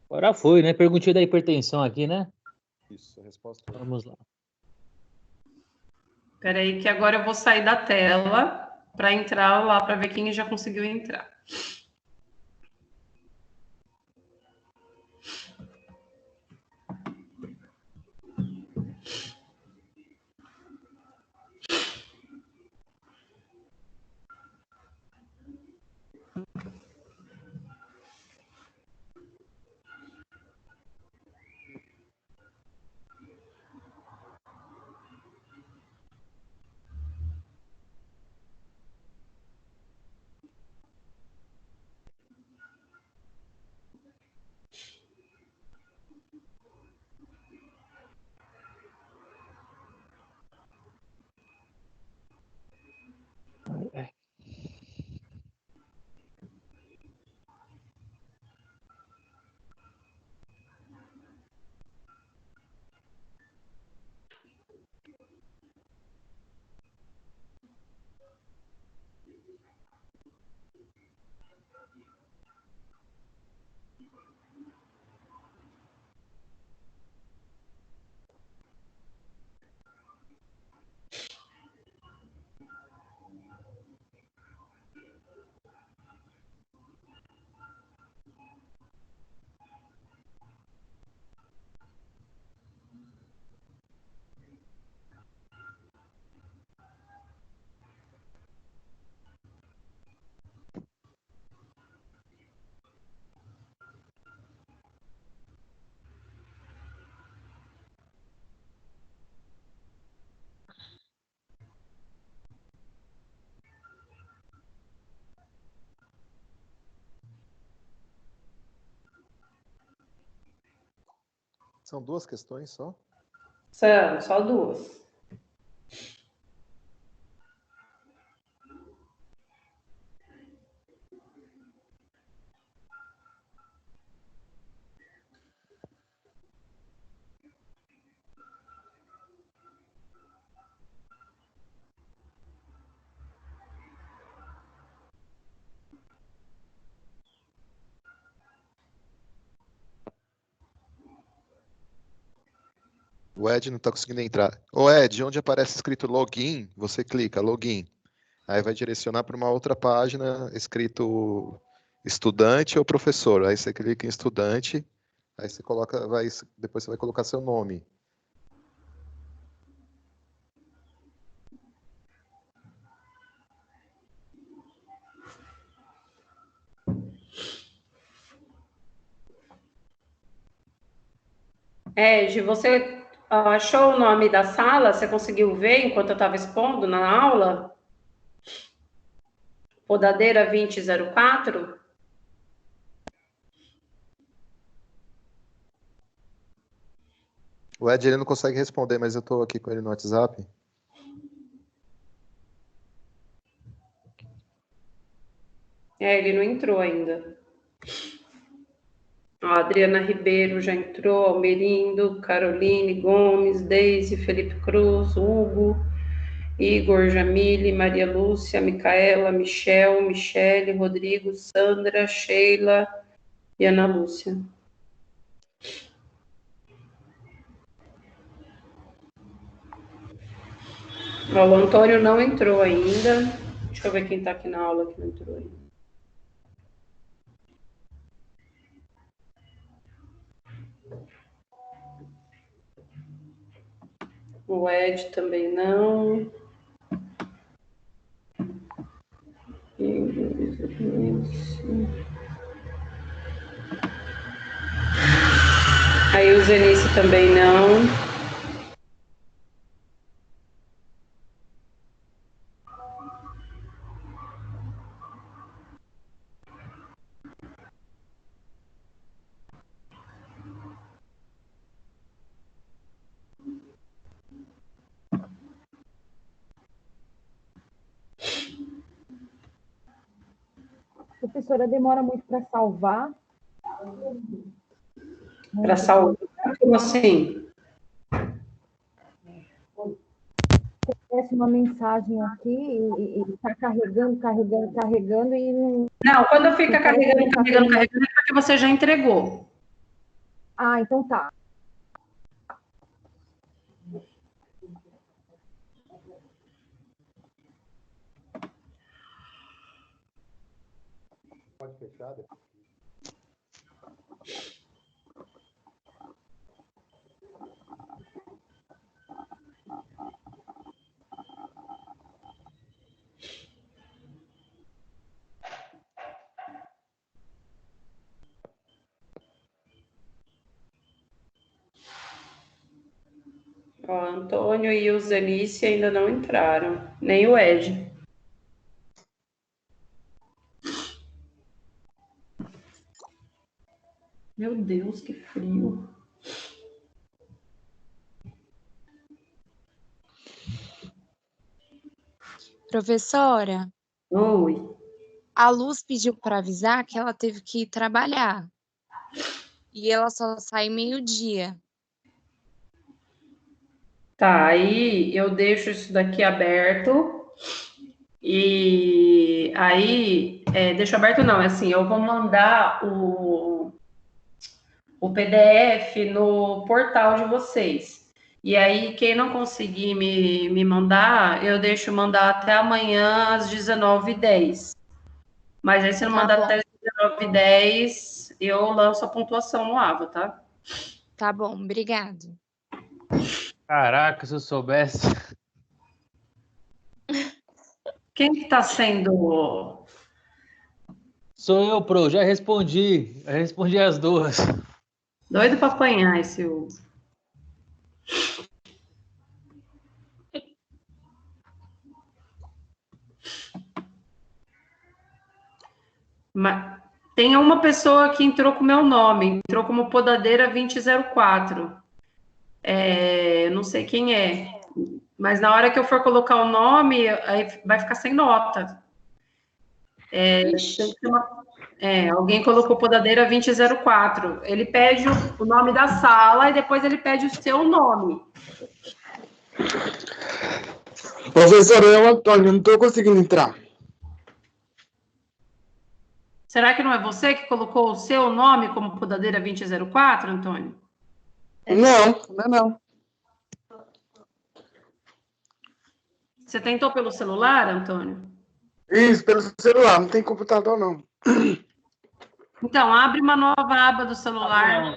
Agora foi, né? Perguntinha da hipertensão aqui, né? Isso, a resposta. Vamos lá. Espera aí que agora eu vou sair da tela para entrar lá para ver quem já conseguiu entrar. São duas questões só? São só duas. O Ed não está conseguindo entrar. Ô Ed, onde aparece escrito login, você clica login. Aí vai direcionar para uma outra página escrito estudante ou professor. Aí você clica em estudante, aí você coloca, depois você vai colocar seu nome. Ed, você achou o nome da sala? Você conseguiu ver enquanto eu estava expondo na aula? Podadeira 2004? O Ed ele não consegue responder, mas eu estou aqui com ele no WhatsApp. Ele não entrou ainda. A Adriana Ribeiro já entrou, Almerindo, Caroline Gomes, Deise, Felipe Cruz, Hugo, Igor, Jamile, Maria Lúcia, Micaela, Michel, Michele, Rodrigo, Sandra, Sheila e Ana Lúcia. Ó, o Antônio não entrou ainda. Deixa eu ver quem está aqui na aula que não entrou ainda. O Ed também não. Aí o Zenice também não. Professora, demora muito para salvar? Para salvar? Como assim? Aparece uma mensagem aqui e está carregando e não... Não, quando fica carregando, é porque você já entregou. Ah, então tá. Pode fechar? Ó, Antônio e o Zenice ainda não entraram, nem o Ed. Meu Deus, que frio. Professora, Oi. a Luz pediu para avisar que ela teve que ir trabalhar. E ela só sai meio-dia. Tá, aí eu deixo isso daqui aberto. E aí, deixo aberto não, é assim, eu vou mandar o PDF no portal de vocês. E aí, quem não conseguir me mandar, eu deixo mandar até amanhã às 19h10. Mas aí, se não Tá mandar bom. até às 19h10, eu lanço a pontuação no AVA, tá? Tá bom, obrigado. Caraca, se eu soubesse. Quem que tá sendo... Sou eu, Pro, já respondi. Já respondi as duas. Doido para apanhar esse Hugo. Mas tem uma pessoa que entrou com meu nome, entrou como Podadeira 2004. Não sei quem é, mas na hora que eu for colocar o nome, aí vai ficar sem nota. Alguém colocou Podadeira 2004. Ele pede o nome da sala e depois ele pede o seu nome. Professora, é o Antônio, não estou conseguindo entrar. Será que não é você que colocou o seu nome como Podadeira 2004, Antônio? Não. Você tentou pelo celular, Antônio? Isso, pelo celular, não tem computador, não. Então, abre uma nova aba do celular.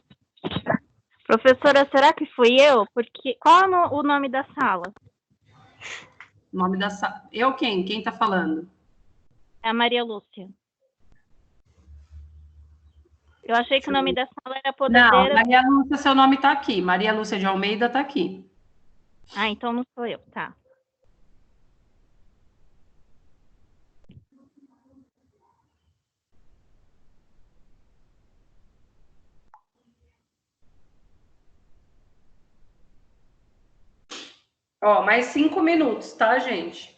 Professora, será que fui eu? Porque qual é o nome da sala? Nome da sala. Eu quem? Quem tá falando? É a Maria Lúcia. Eu achei que o nome da sala era Podadeira. Não, Maria Lúcia, seu nome tá aqui. Maria Lúcia de Almeida tá aqui. Ah, então não sou eu, tá. Ó, mais 5 minutos, tá, gente?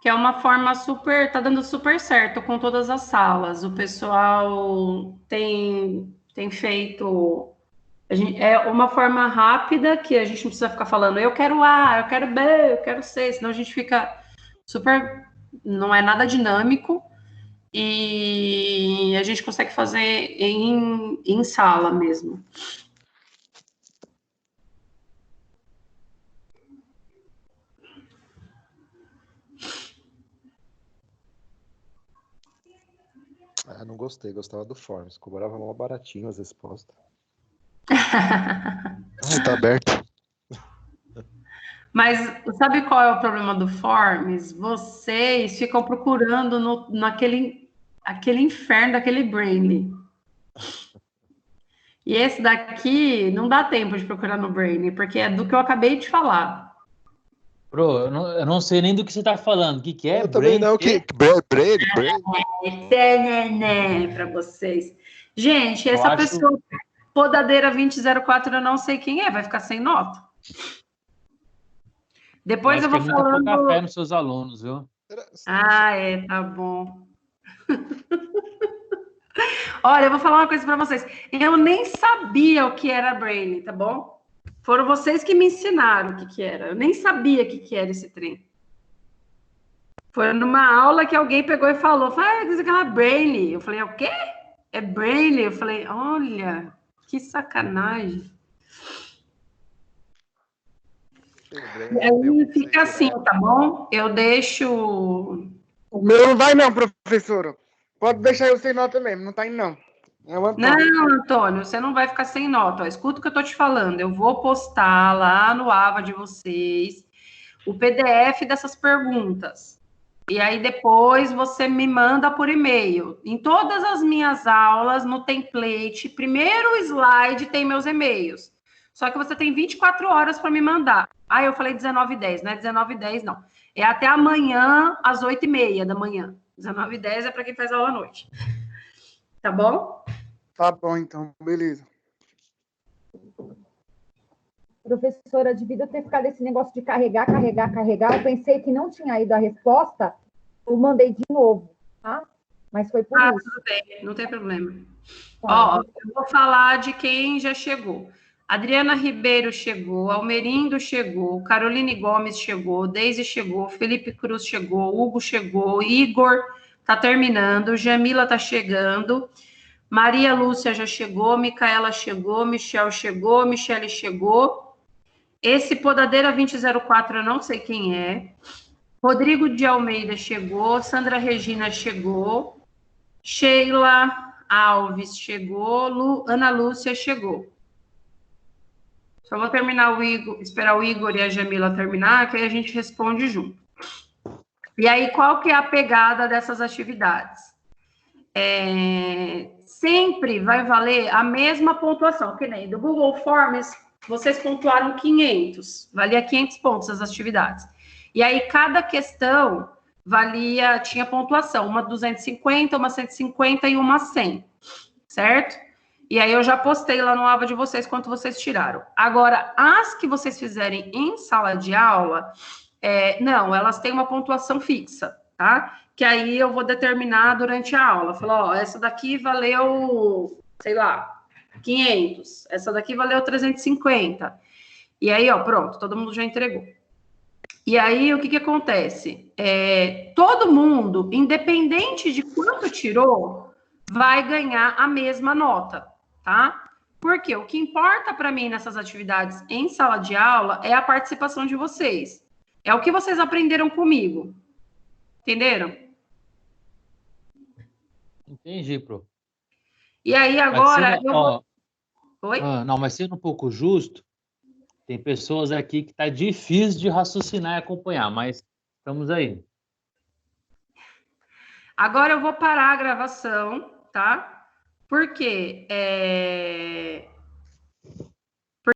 Que é uma forma super, tá dando super certo com todas as salas. O pessoal tem feito É uma forma rápida que a gente não precisa ficar falando eu quero A, eu quero B, eu quero C, senão a gente fica super... Não é nada dinâmico e a gente consegue fazer em sala mesmo. Ah, não gostei, gostava do Forms. Cobrava mal baratinho as respostas. Tá aberto. Mas sabe qual é o problema do Forms? Vocês ficam procurando naquele inferno daquele Brainly. E esse daqui não dá tempo de procurar no Brainly, porque é do que eu acabei de falar. Bro, eu não sei nem do que você tá falando. O que é? Eu também não, Brain. Para vocês. Gente, essa acho- pessoa, Podadeira 2004, eu não sei quem é, vai ficar sem nota. Depois eu vou acho que é muita falando. pouca fé nos seus alunos, viu? Ah, tá bom. Olha, eu vou falar uma coisa para vocês. Eu nem sabia o que era Braille, tá bom? Foram vocês que me ensinaram o que era. Eu nem sabia o que era esse trem. Foi numa aula que alguém pegou e falou, diz aquela Braille. Eu falei, o quê? É Braille? Eu falei, olha, que sacanagem. E aí fica assim, tá bom? Eu deixo... O meu não vai não, professora. Pode deixar eu sem nota mesmo, não tá indo não. É o Antônio. Não, Antônio, você não vai ficar sem nota. Ó, escuta o que eu tô te falando. Eu vou postar lá no Ava de vocês o PDF dessas perguntas. E aí depois você me manda por e-mail. Em todas as minhas aulas, no template, primeiro slide tem meus e-mails. Só que você tem 24 horas para me mandar. Ah, eu falei 19h10, não é 19h10, não. É até amanhã, às 8h30 da manhã. 19h10 é para quem faz aula à noite. Tá bom? Tá bom, então, beleza. Professora, devido a ter ficado esse negócio de carregar, eu pensei que não tinha ido a resposta, eu mandei de novo, tá? Mas foi por isso. Tudo bem, não tem problema. Tá. Ó, eu vou falar de quem já chegou. Adriana Ribeiro chegou, Almerindo chegou, Caroline Gomes chegou, Deise chegou, Felipe Cruz chegou, Hugo chegou, Igor tá terminando, Jamila tá chegando, Maria Lúcia já chegou, Micaela chegou, Michel chegou, Michele chegou. Esse Podadeira 2004 eu não sei quem é. Rodrigo de Almeida chegou, Sandra Regina chegou, Sheila Alves chegou, Ana Lúcia chegou. Só vou terminar esperar o Igor e a Jamila terminar, que aí a gente responde junto. E aí, qual que é a pegada dessas atividades? Sempre vai valer a mesma pontuação, que nem do Google Forms, vocês pontuaram 500, valia 500 pontos as atividades. E aí, cada questão tinha pontuação, uma 250, uma 150 e uma 100, certo? E aí eu já postei lá no Ava de vocês quanto vocês tiraram. Agora, as que vocês fizerem em sala de aula, não, elas têm uma pontuação fixa, tá? Que aí eu vou determinar durante a aula. Falar, ó, essa daqui valeu, sei lá, 500. Essa daqui valeu 350. E aí, ó, pronto, todo mundo já entregou. E aí, o que acontece? Todo mundo, independente de quanto tirou, vai ganhar a mesma nota, tá? Porque o que importa para mim nessas atividades em sala de aula é a participação de vocês. É o que vocês aprenderam comigo. Entenderam? Entendi, pro. E aí, agora... Oi? Não, mas sendo um pouco justo, tem pessoas aqui que tá difícil de raciocinar e acompanhar, mas estamos aí. Agora eu vou parar a gravação, tá? Porque